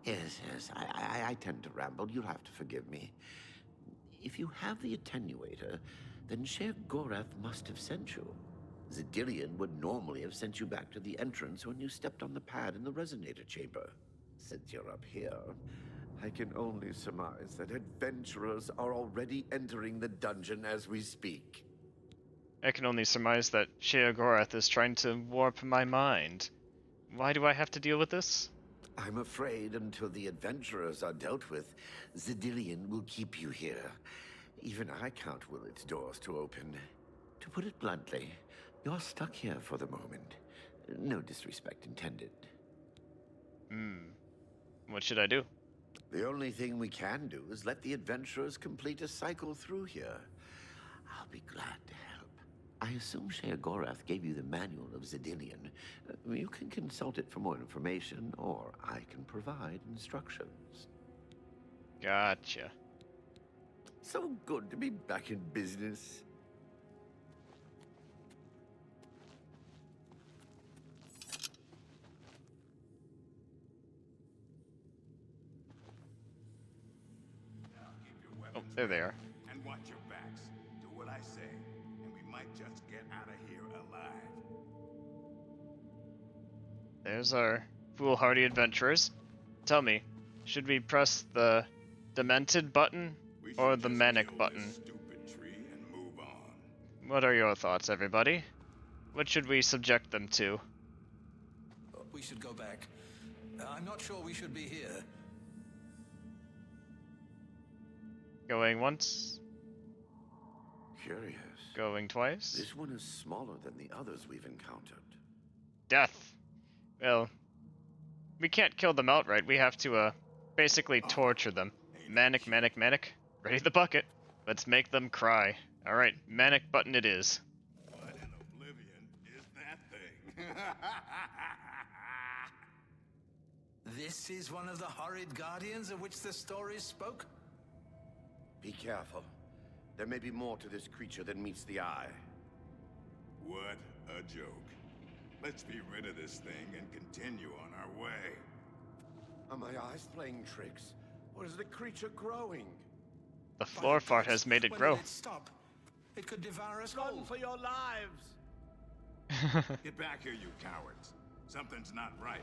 Yes, I tend to ramble. You'll have to forgive me. If you have the attenuator, then Sher Gorath must have sent you. Zedillion would normally have sent you back to the entrance when you stepped on the pad in the resonator chamber. Since you're up here, I can only surmise that adventurers are already entering the dungeon as we speak. I can only surmise that Sheogorath is trying to warp my mind. Why do I have to deal with this? I'm afraid until the adventurers are dealt with, Zedillion will keep you here. Even I can't will its doors to open. To put it bluntly, you're stuck here for the moment. No disrespect intended. What should I do? The only thing we can do is let the adventurers complete a cycle through here. I'll be glad to help. I assume Sher Gorath gave you the manual of Zedillion. You can consult it for more information, or I can provide instructions. Gotcha. So good to be back in business. Oh, there they are. And watch your backs. Do what I say, and we might just get out of here alive. There's our foolhardy adventurers. Tell me, should we press the Demented button or the Manic button? Stupid tree and move on. What are your thoughts, everybody? What should we subject them to? We should go back. I'm not sure we should be here. Going once, Curious. going twice. This one is smaller than the others we've encountered. Death. Well, we can't kill them outright. We have to, basically torture them. Manic, manic, manic. Ready the bucket. Let's make them cry. Alright, Manic button it is. What in Oblivion is that thing? This is one of the horrid guardians of which the stories spoke? Be careful. There may be more to this creature than meets the eye. What a joke. Let's be rid of this thing and continue on our way. Are my eyes playing tricks? Or is the creature growing? The floor fart has made it When grow. will it stop? It could devour us Run all. for your lives! Get back here, you cowards. Something's not right.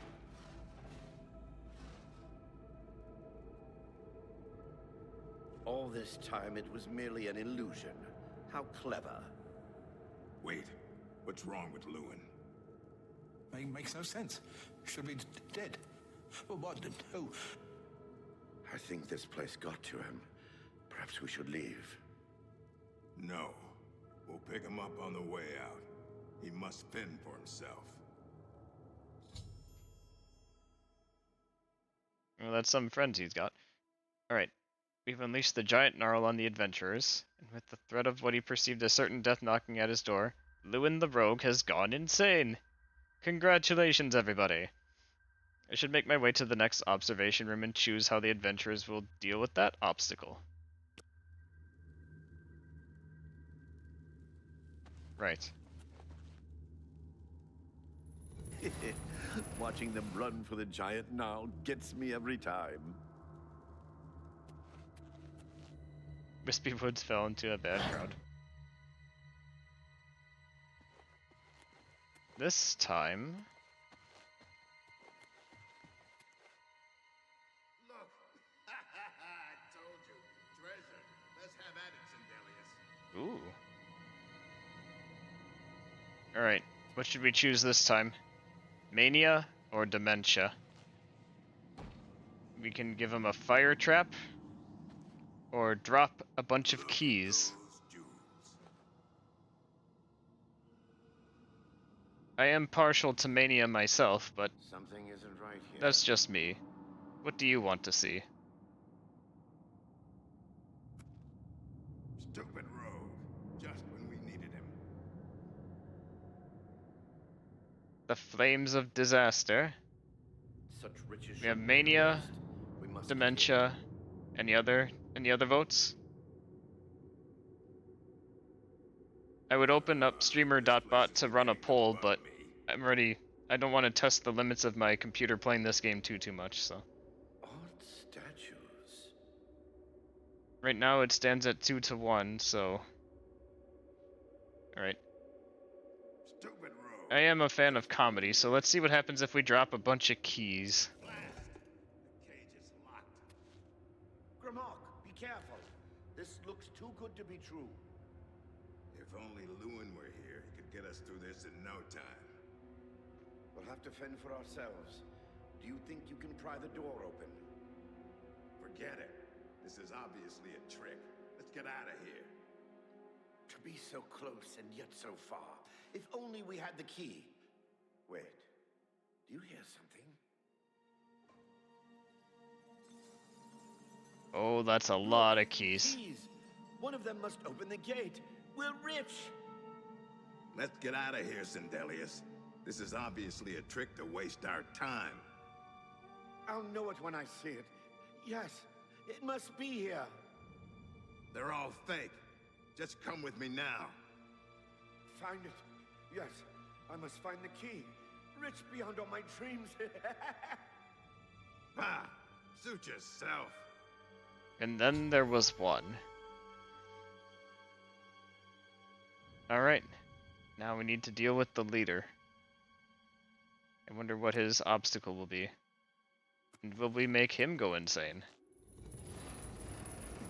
All this time it was merely an illusion. How clever. Wait, what's wrong with Lewin? Makes no sense. Should be dead. But what? Who? I think this place got to him. Perhaps we should leave. No. We'll pick him up on the way out. He must fend for himself. Well, that's some friends he's got. Alright. We've unleashed the giant gnarl on the adventurers, and with the threat of what he perceived as certain death knocking at his door, Lewin the rogue has gone insane. Congratulations, everybody. I should make my way to the next observation room and choose how the adventurers will deal with that obstacle. Right. Watching them run for the giant now gets me every time. Wispy Woods fell into a bad crowd. This time... Look! I told you. Treasure. Let's have at it, Sindelius. Ooh. Alright, what should we choose this time? Mania or Dementia? We can give him a fire trap, or drop a bunch of keys. I am partial to Mania myself, but Something isn't right here. that's just me. What do you want to see? Stupid rogue. Just when we needed him. The Flames of Disaster. Such riches We have should Mania, be we must Dementia. Any other votes? I would open up streamer.bot to run a poll, but I don't want to test the limits of my computer playing this game too much, so. Odd statues. Right now it stands at 2-1, so. Alright. I am a fan of comedy, so let's see what happens if we drop a bunch of keys. Grimok, be careful. This looks too good to be true. If only Lewin were here, he could get us through this in no time. We'll have to fend for ourselves. Do you think you can pry the door open? Forget it. This is obviously a trick. Let's get out of here. To be so close and yet so far. If only we had the key. Wait. Do you hear something? Oh, that's a lot of keys. One of them must open the gate. We're rich. Let's get out of here, Sindelius. This is obviously a trick to waste our time. I'll know it when I see it. Yes, it must be here. They're all fake. Just come with me now. Find it. Yes, I must find the key. Rich beyond all my dreams. Ah, suit yourself. And then there was one. Alright. Now we need to deal with the leader. I wonder what his obstacle will be. And will we make him go insane?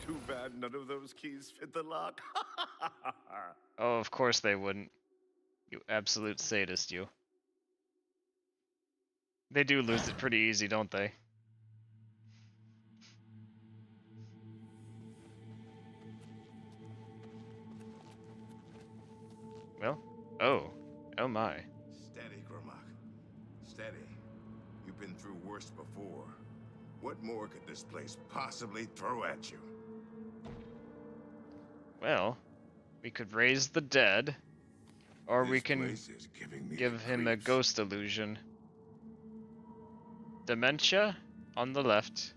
Too bad none of those keys fit the lock. Oh, of course they wouldn't. You absolute sadist, you. They do lose it pretty easy, don't they? Well, oh my. Steady, Grimok. Steady. You've been through worse before. What more could this place possibly throw at you? Well, we could raise the dead, or we can give him a ghost illusion. Dementia on the left,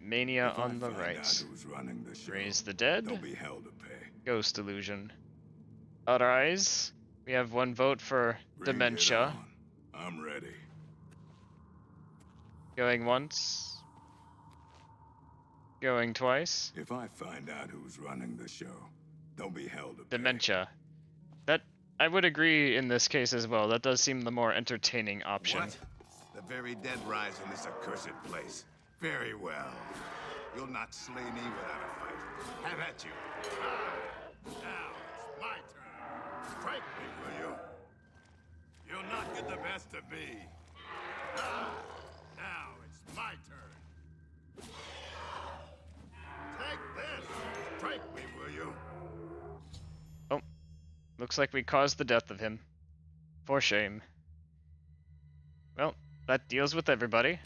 mania on the right. Raise the dead, ghost illusion. Arise. We have one vote for dementia. I'm ready. Going once. Going twice. If I find out who's running the show, they'll be held to pay. Dementia. That I would agree in this case as well. That does seem the more entertaining option. What? The very dead rise in this accursed place. Very well. You'll not slay me without a fight. Have at you. Now it's my turn. Strike me, will you? You'll not get the best of me. Now it's my turn. Take this. Strike me, will you? Oh, looks like we caused the death of him. For shame. Well, that deals with everybody.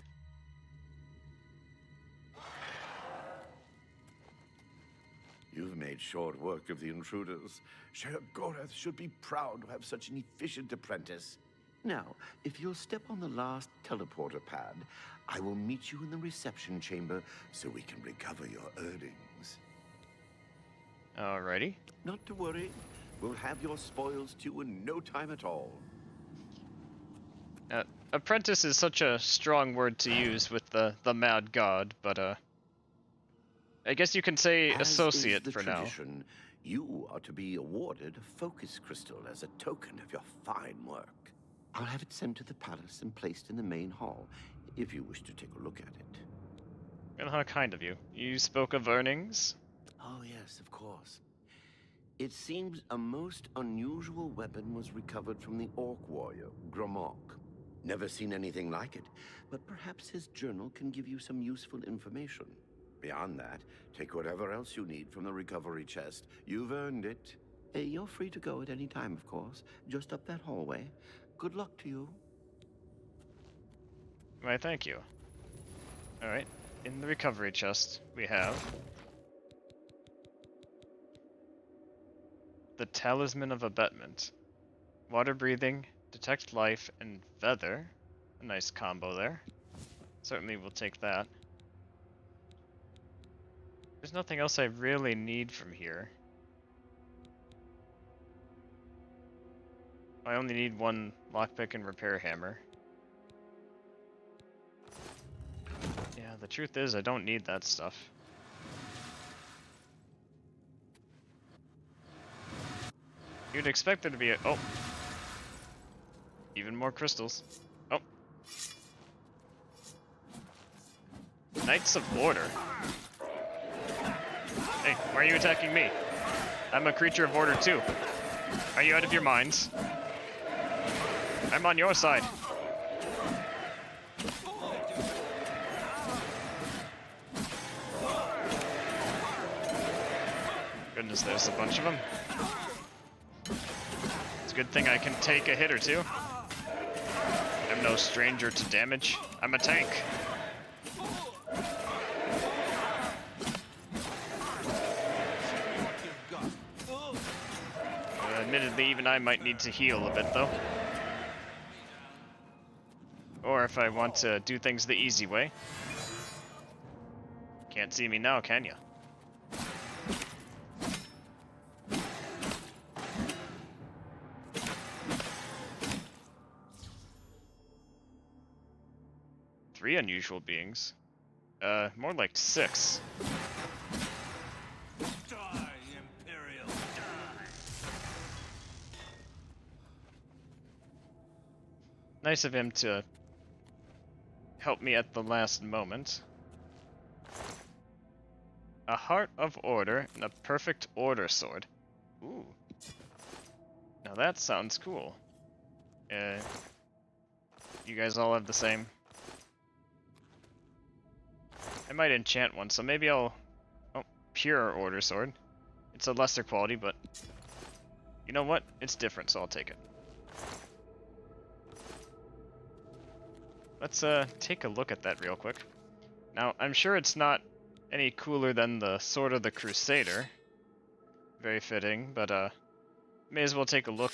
You've made short work of the intruders. Sheriff Gorath should be proud to have such an efficient apprentice. Now, if you'll step on the last teleporter pad, I will meet you in the reception chamber so we can recover your earnings. Alrighty. Not to worry. We'll have your spoils to you in no time at all. Apprentice is such a strong word to use with the mad god, but I guess you can say associate for now. You are to be awarded a focus crystal as a token of your fine work. I'll have it sent to the palace and placed in the main hall, if you wish to take a look at it. Well, how kind of you. You spoke of earnings? Oh yes, of course. It seems a most unusual weapon was recovered from the orc warrior, Grimok. Never seen anything like it, but perhaps his journal can give you some useful information. Beyond that, take whatever else you need from the recovery chest. You've earned it. You're free to go at any time, of course. Just up that hallway. Good luck to you. Why, thank you. Alright, in the recovery chest, we have the Talisman of Abetment. Water breathing, detect life, and feather. A nice combo there. Certainly we'll take that. There's nothing else I really need from here. I only need one lockpick and repair hammer. Yeah, the truth is I don't need that stuff. You'd expect there to be a... Oh! Even more crystals. Oh! Knights of Order. Hey, why are you attacking me? I'm a creature of order too. Are you out of your minds? I'm on your side. Goodness, there's a bunch of them. It's a good thing I can take a hit or two. I'm no stranger to damage. I'm a tank. Admittedly, even I might need to heal a bit, though. Or if I want to do things the easy way. Can't see me now, can ya? Three unusual beings. More like 6. Nice of him to help me at the last moment. A Heart of Order and a Perfect Order Sword. Ooh. Now that sounds cool. You guys all have the same? I might enchant one, so maybe I'll... Oh, Pure Order Sword. It's a lesser quality, but... You know what? It's different, so I'll take it. Let's take a look at that real quick. Now, I'm sure it's not any cooler than the Sword of the Crusader. Very fitting, but may as well take a look.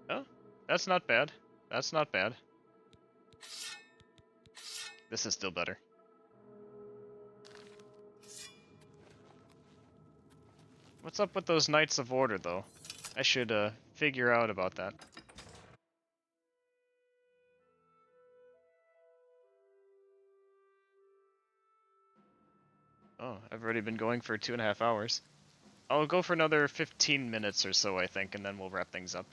Oh, that's not bad. That's not bad. This is still better. What's up with those Knights of Order, though? I should figure out about that. Oh, I've already been going for 2.5 hours. I'll go for another 15 minutes or so, I think, and then we'll wrap things up.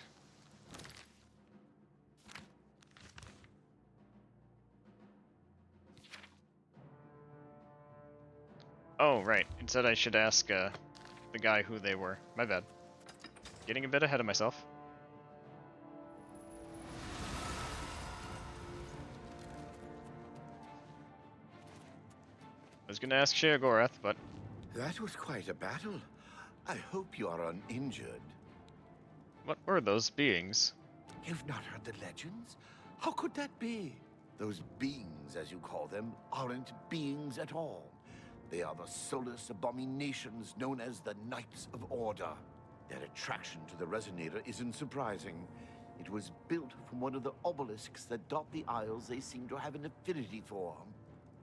Oh, right. Instead I should ask the guy who they were. My bad. Getting a bit ahead of myself. I was gonna ask Sheogorath, but... That was quite a battle. I hope you are uninjured. What were those beings? You've not heard the legends? How could that be? Those beings, as you call them, aren't beings at all. They are the soulless abominations known as the Knights of Order. Their attraction to the Resonator isn't surprising. It was built from one of the obelisks that dot the isles they seem to have an affinity for.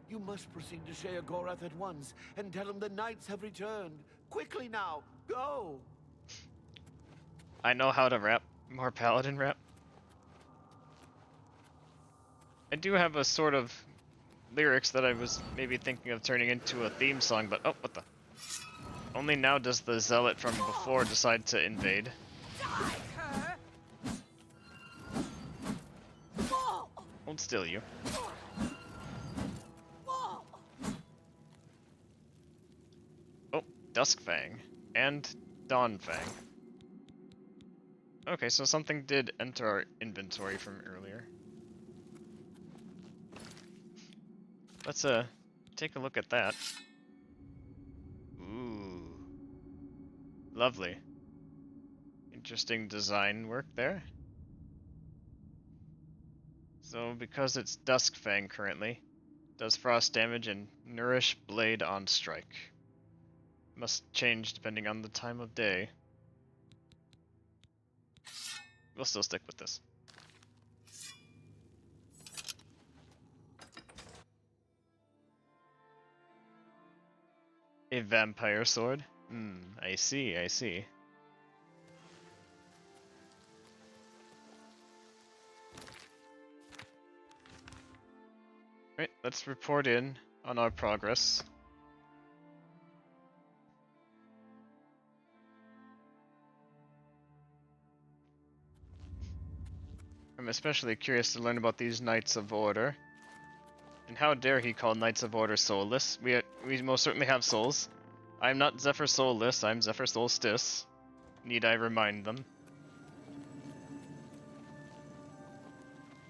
You must proceed to Sheogorath at once and tell him the knights have returned. Quickly now, go! I know how to rap. More paladin rap. I do have a sort of lyrics that I was maybe thinking of turning into a theme song, but oh, what the? Only now does the zealot from before decide to invade. Hold still, you. Oh, Duskfang and Dawnfang. Okay, so something did enter our inventory from earlier. Let's take a look at that. Ooh. Lovely. Interesting design work there. So because it's Duskfang currently, does frost damage and nourish blade on strike. Must change depending on the time of day. We'll still stick with this. A vampire sword? I see, I see. let's report in on our progress. I'm especially curious to learn about these Knights of Order. And how dare he call Knights of Order soulless? We most certainly have souls. I'm not Zephyr Soulless, I'm Zephyr Soulstice. Need I remind them?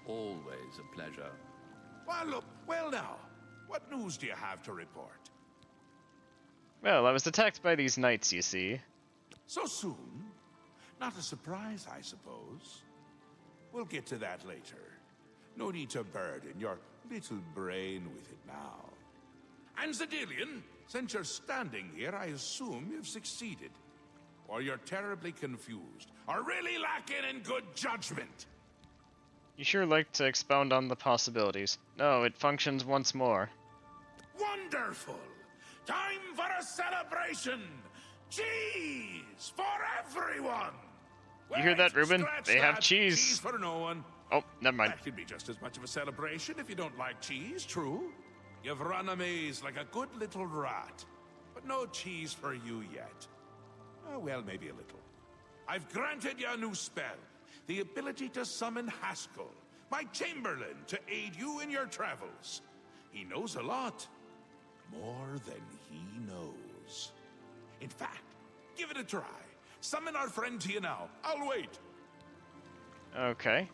Always a pleasure. Well now, what news do you have to report? Well, I was attacked by these knights, you see. So soon? Not a surprise, I suppose. We'll get to that later. No need to burden your little brain with it now. And Zedillion, since you're standing here, I assume you've succeeded. Or you're terribly confused, or really lacking in good judgment. You sure like to expound on the possibilities. No, it functions once more. Wonderful! Time for a celebration! Cheese for everyone! You hear that, Ruben? They have cheese. Cheese for no one. Oh, never mind. That could be just as much of a celebration if you don't like cheese, true. You've run a maze like a good little rat. But no cheese for you yet. Oh, well, maybe a little. I've granted you a new spell. The ability to summon Haskell, my Chamberlain, to aid you in your travels. He knows a lot. More than he knows. In fact, give it a try. Summon our friend to you now. I'll wait. Okay.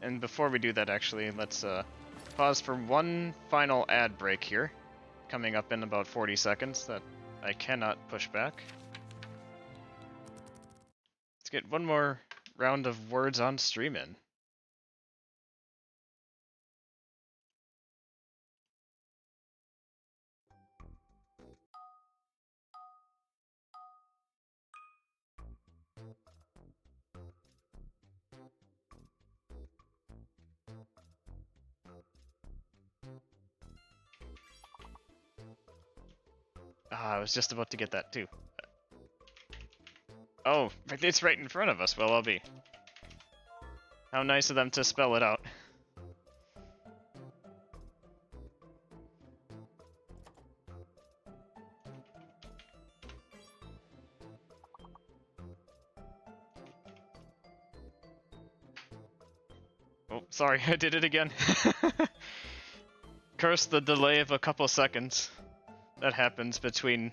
And before we do that, actually, let's pause for one final ad break here. Coming up in about 40 seconds that I cannot push back. Let's get one more round of words on stream in. I was just about to get that too. Oh, it's right in front of us. Well, I'll be. How nice of them to spell it out. Oh, sorry, I did it again. Curse the delay of a couple seconds. That happens between...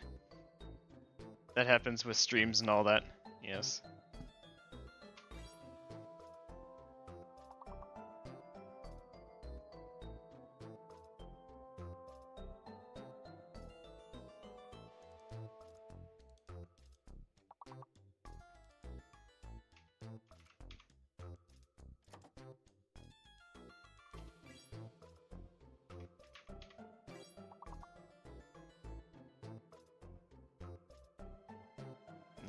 That happens with streams and all that. Yes.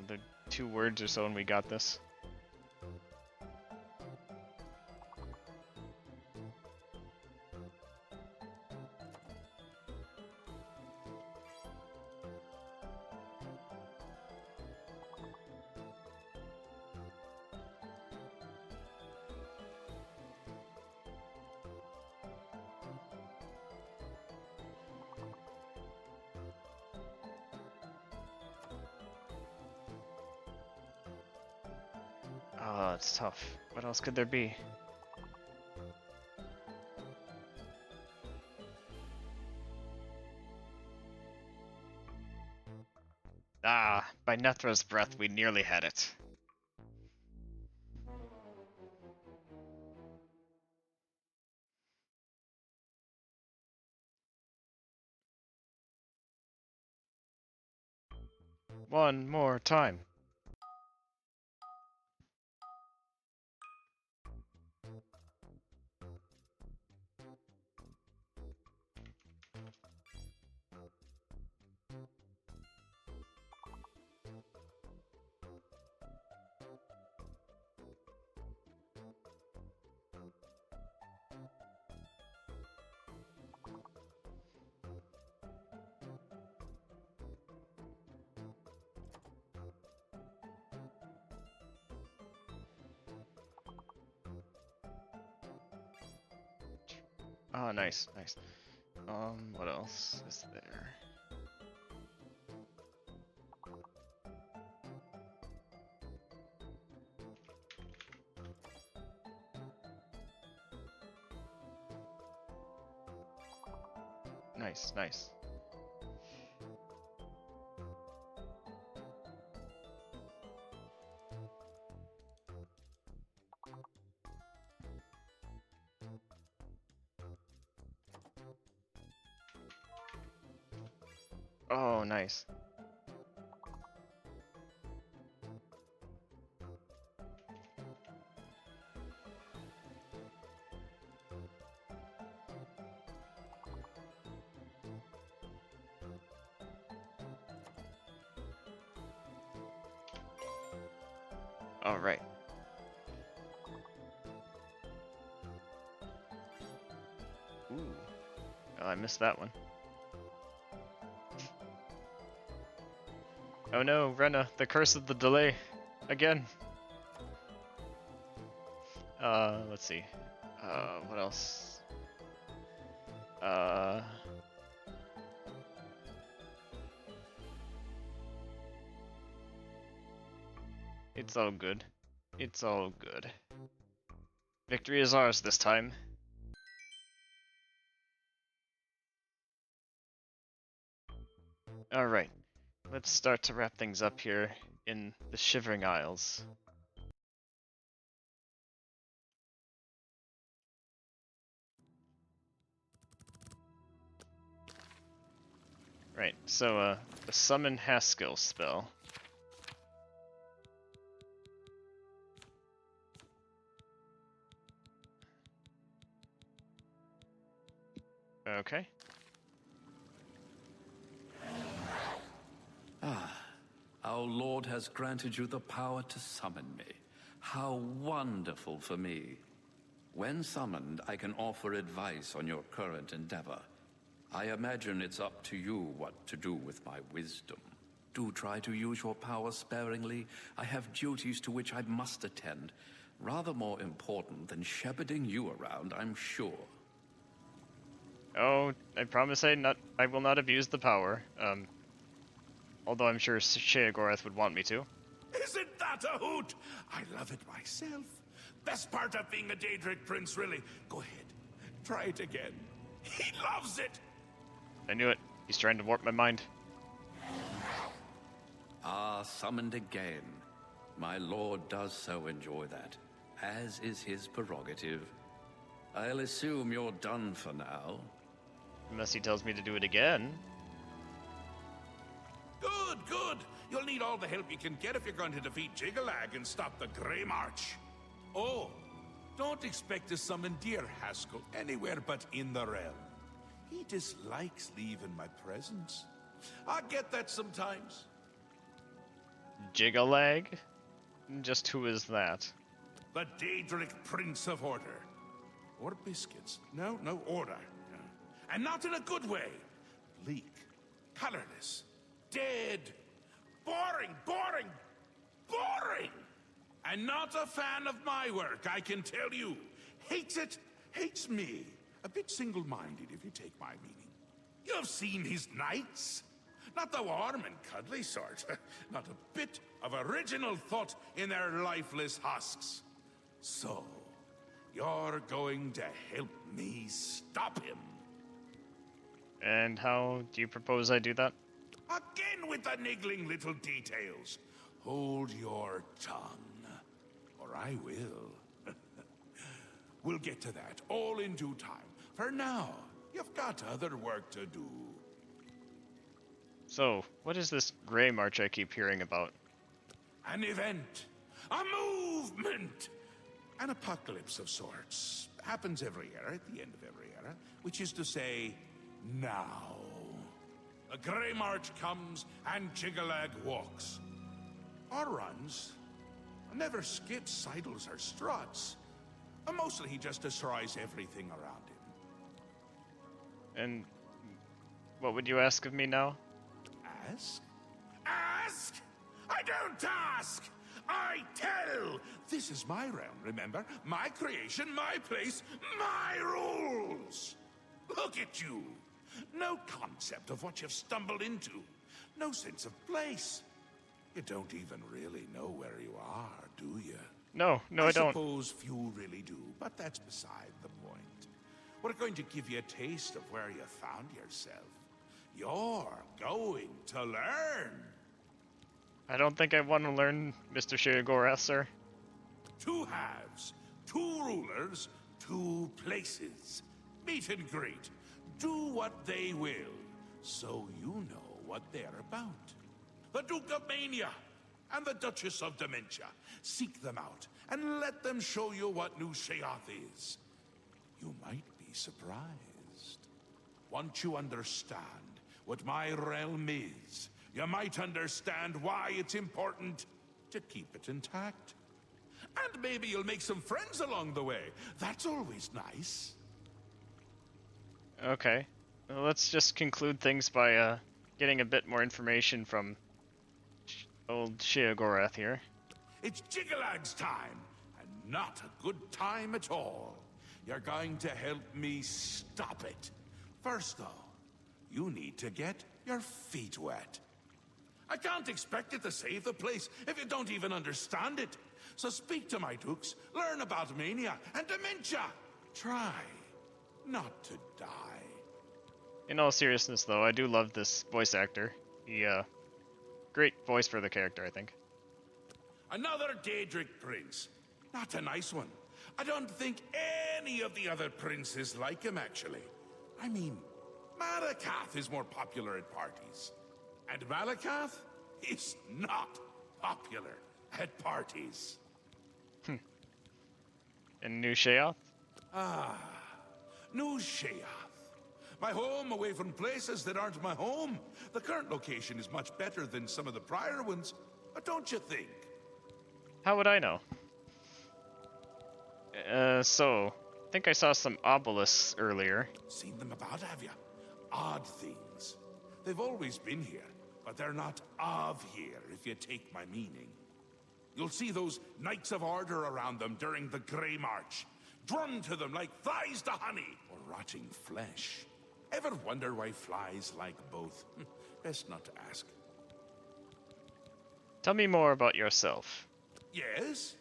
Another 2 words or so and we got this. Oh, it's tough. What else could there be? Ah, by Nethra's breath, we nearly had it. One more time. Oh, nice, nice. What else is there? Nice, nice. Oh, nice. All right. Ooh. Oh, I missed that one. Oh no, Rena, the curse of the delay. Again. Let's see. What else? It's all good. It's all good. Victory is ours this time. Alright. Let's start to wrap things up here in the Shivering Isles. Right, so the Summon Haskell spell. Okay. Our Lord has granted you the power to summon me. How wonderful for me. When summoned, I can offer advice on your current endeavor. I imagine it's up to you what to do with my wisdom. Do try to use your power sparingly. I have duties to which I must attend. Rather more important than shepherding you around, I'm sure. Oh, I promise I will not abuse the power. Although I'm sure Sheogorath would want me to. Isn't that a hoot? I love it myself. Best part of being a Daedric prince, really. Go ahead. Try it again. He loves it. I knew it. He's trying to warp my mind. Ah, summoned again. My lord does so enjoy that, as is his prerogative. I'll assume you're done for now. Unless he tells me to do it again. Good, good. You'll need all the help you can get if you're going to defeat Jiggalag and stop the Grey March. Oh, don't expect to summon dear Haskell anywhere but in the realm. He dislikes leaving my presence. I get that sometimes. Jiggalag? Just who is that? The Daedric Prince of Order. Or biscuits. No, order. And not in a good way. Bleak. Colorless. Dead. Boring. And not a fan of my work, I can tell you. Hates it. Hates me. A bit single-minded, if you take my meaning. You've seen his knights. Not the warm and cuddly sort. Not a bit of original thought in their lifeless husks. So, you're going to help me stop him. And how do you propose I do that? Again with the niggling little details. Hold your tongue, or I will. We'll get to that, all in due time. For now, you've got other work to do. So, what is this Grey March I keep hearing about? An event. A movement. An apocalypse of sorts. Happens every era, at the end of every era. Which is to say, now. The Grey March comes and Jiggalag walks. Or runs. Never skips, sidles, or struts. Mostly he just destroys everything around him. And what would you ask of me now? Ask? Ask? I don't ask! I tell! This is my realm, remember? My creation, my place, my rules! Look at you! No concept of what you've stumbled into. No sense of place. You don't even really know where you are, do you? No, I don't. I suppose few really do, but that's beside the point. We're going to give you a taste of where you found yourself. You're going to learn. I don't think I want to learn, Mr. Sheogorath, sir. 2 halves, 2 rulers, 2 places. Meet and greet. Do what they will, so you know what they're about. The Duke of Mania and the Duchess of Dementia. Seek them out and let them show you what New Sheoth is. You might be surprised. Once you understand what my realm is, you might understand why it's important to keep it intact. And maybe you'll make some friends along the way. That's always nice. Okay. Well, let's just conclude things by getting a bit more information from old Sheogorath here. It's Jiggalag's time, and not a good time at all. You're going to help me stop it. First, though, you need to get your feet wet. I can't expect it to save the place if you don't even understand it. So speak to my dukes, learn about mania and dementia. Try not to die. In all seriousness, though, I do love this voice actor. He, great voice for the character, I think. Another Daedric prince. Not a nice one. I don't think any of the other princes like him, actually. I mean, Malakath is more popular at parties. And Malakath is not popular at parties. And New Sheoth? New Sheoth. My home away from places that aren't my home. The current location is much better than some of the prior ones, don't you think? How would I know? So, I think I saw some obelisks earlier. Seen them about, have you? Odd things. They've always been here, but they're not of here, if you take my meaning. You'll see those Knights of Order around them during the Grey March, drawn to them like flies to honey, or rotting flesh. Ever wonder why flies like both? Best not to ask. Tell me more about yourself. Yes?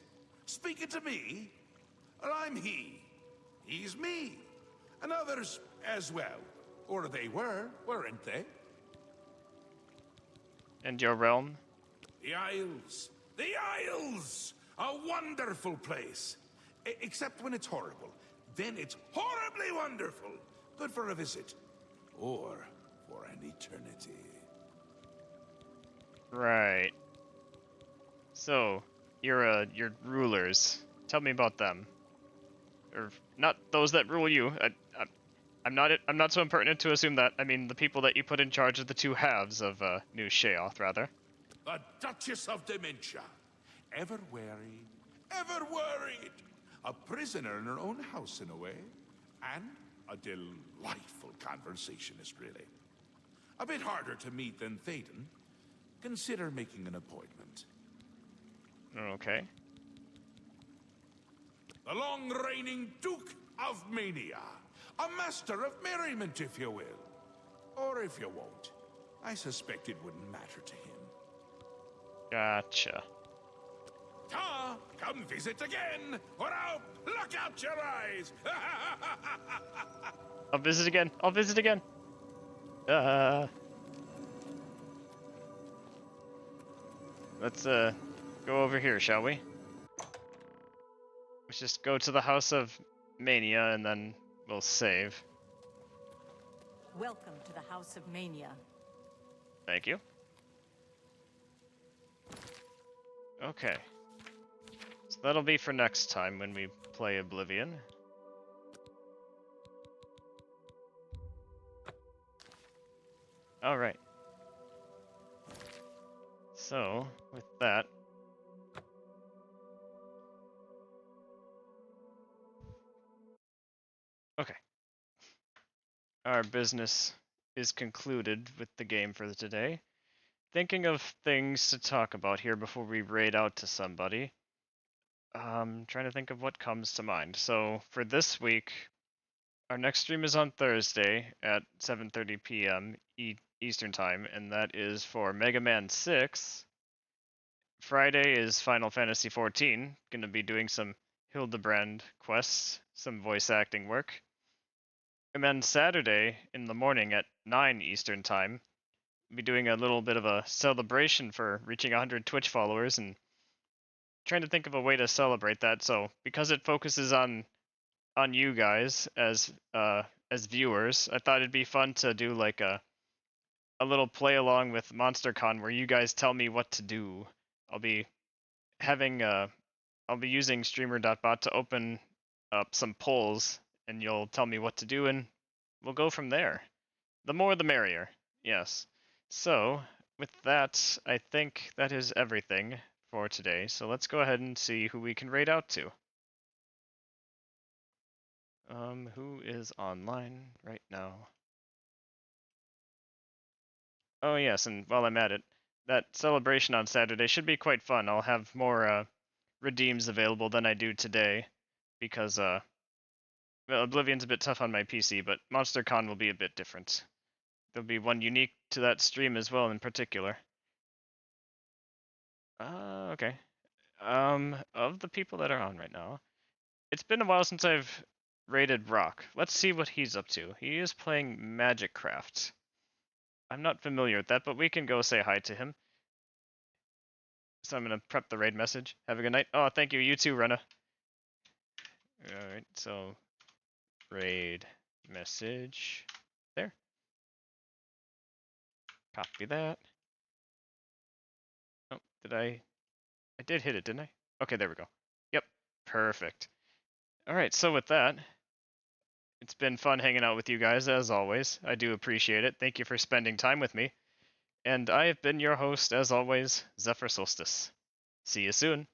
Speaking to me? Well, I'm he. He's me. And others as well. Or they were, weren't they? And your realm? The Isles. The Isles! A wonderful place. Except when it's horrible. Then it's horribly wonderful. Good for a visit. Or for an eternity. Right. So, your rulers. Tell me about them. Or not those that rule you. I'm not so impertinent to assume that. I mean the people that you put in charge of the 2 halves of New Sheoth, rather. The Duchess of Dementia. Ever wary, ever worried. A prisoner in her own house in a way. And a delightful conversationist, really. A bit harder to meet than Théoden. Consider making an appointment. Okay. The long-reigning Duke of Mania. A master of merriment, if you will. Or if you won't. I suspect it wouldn't matter to him. Gotcha. Come visit again, or I'll pluck out your eyes! I'll visit again. I'll visit again. Let's go over here, shall we? Let's just go to the House of Mania and then we'll save. Welcome to the House of Mania. Thank you. Okay. So that'll be for next time when we play Oblivion. Alright. So, with that... Okay. Our business is concluded with the game for today. Thinking of things to talk about here before we raid out to somebody. Trying to think of what comes to mind. So, for this week, Our next stream is on Thursday at 7:30 p.m. Eastern Time, and that is for Mega Man 6. Friday is Final Fantasy 14. Going to be doing some Hildebrand quests, some voice acting work. And then Saturday in the morning at 9 Eastern Time, we'll be doing a little bit of a celebration for reaching 100 Twitch followers and trying to think of a way to celebrate that. So because it focuses on you guys as viewers, I thought it'd be fun to do like a little play along with MonsterCon where you guys tell me what to do. I'll be having I'll be using streamer.bot to open up some polls, and you'll tell me what to do, and we'll go from there. The more the merrier. Yes. So, with that, I think that is everything for today. So let's go ahead and see who we can raid out to. Who is online right now? Oh yes, and while I'm at it, that celebration on Saturday should be quite fun. I'll have more redeems available than I do today, because well, Oblivion's a bit tough on my PC, but MonsterCon will be a bit different. There'll be one unique to that stream as well in particular. Okay. Of the people that are on right now, it's been a while since I've raided Rock. Let's see what he's up to. He is playing Magic Craft. I'm not familiar with that, but we can go say hi to him. So I'm gonna prep the raid message. Have a good night. Oh, thank you. You too, Rena. Alright, so raid message there. Copy that. Oh, I did hit it, didn't I? Okay, there we go. Yep, perfect. Alright, so with that, it's been fun hanging out with you guys, as always. I do appreciate it. Thank you for spending time with me. And I have been your host, as always, Zephyr Soulstice. See you soon.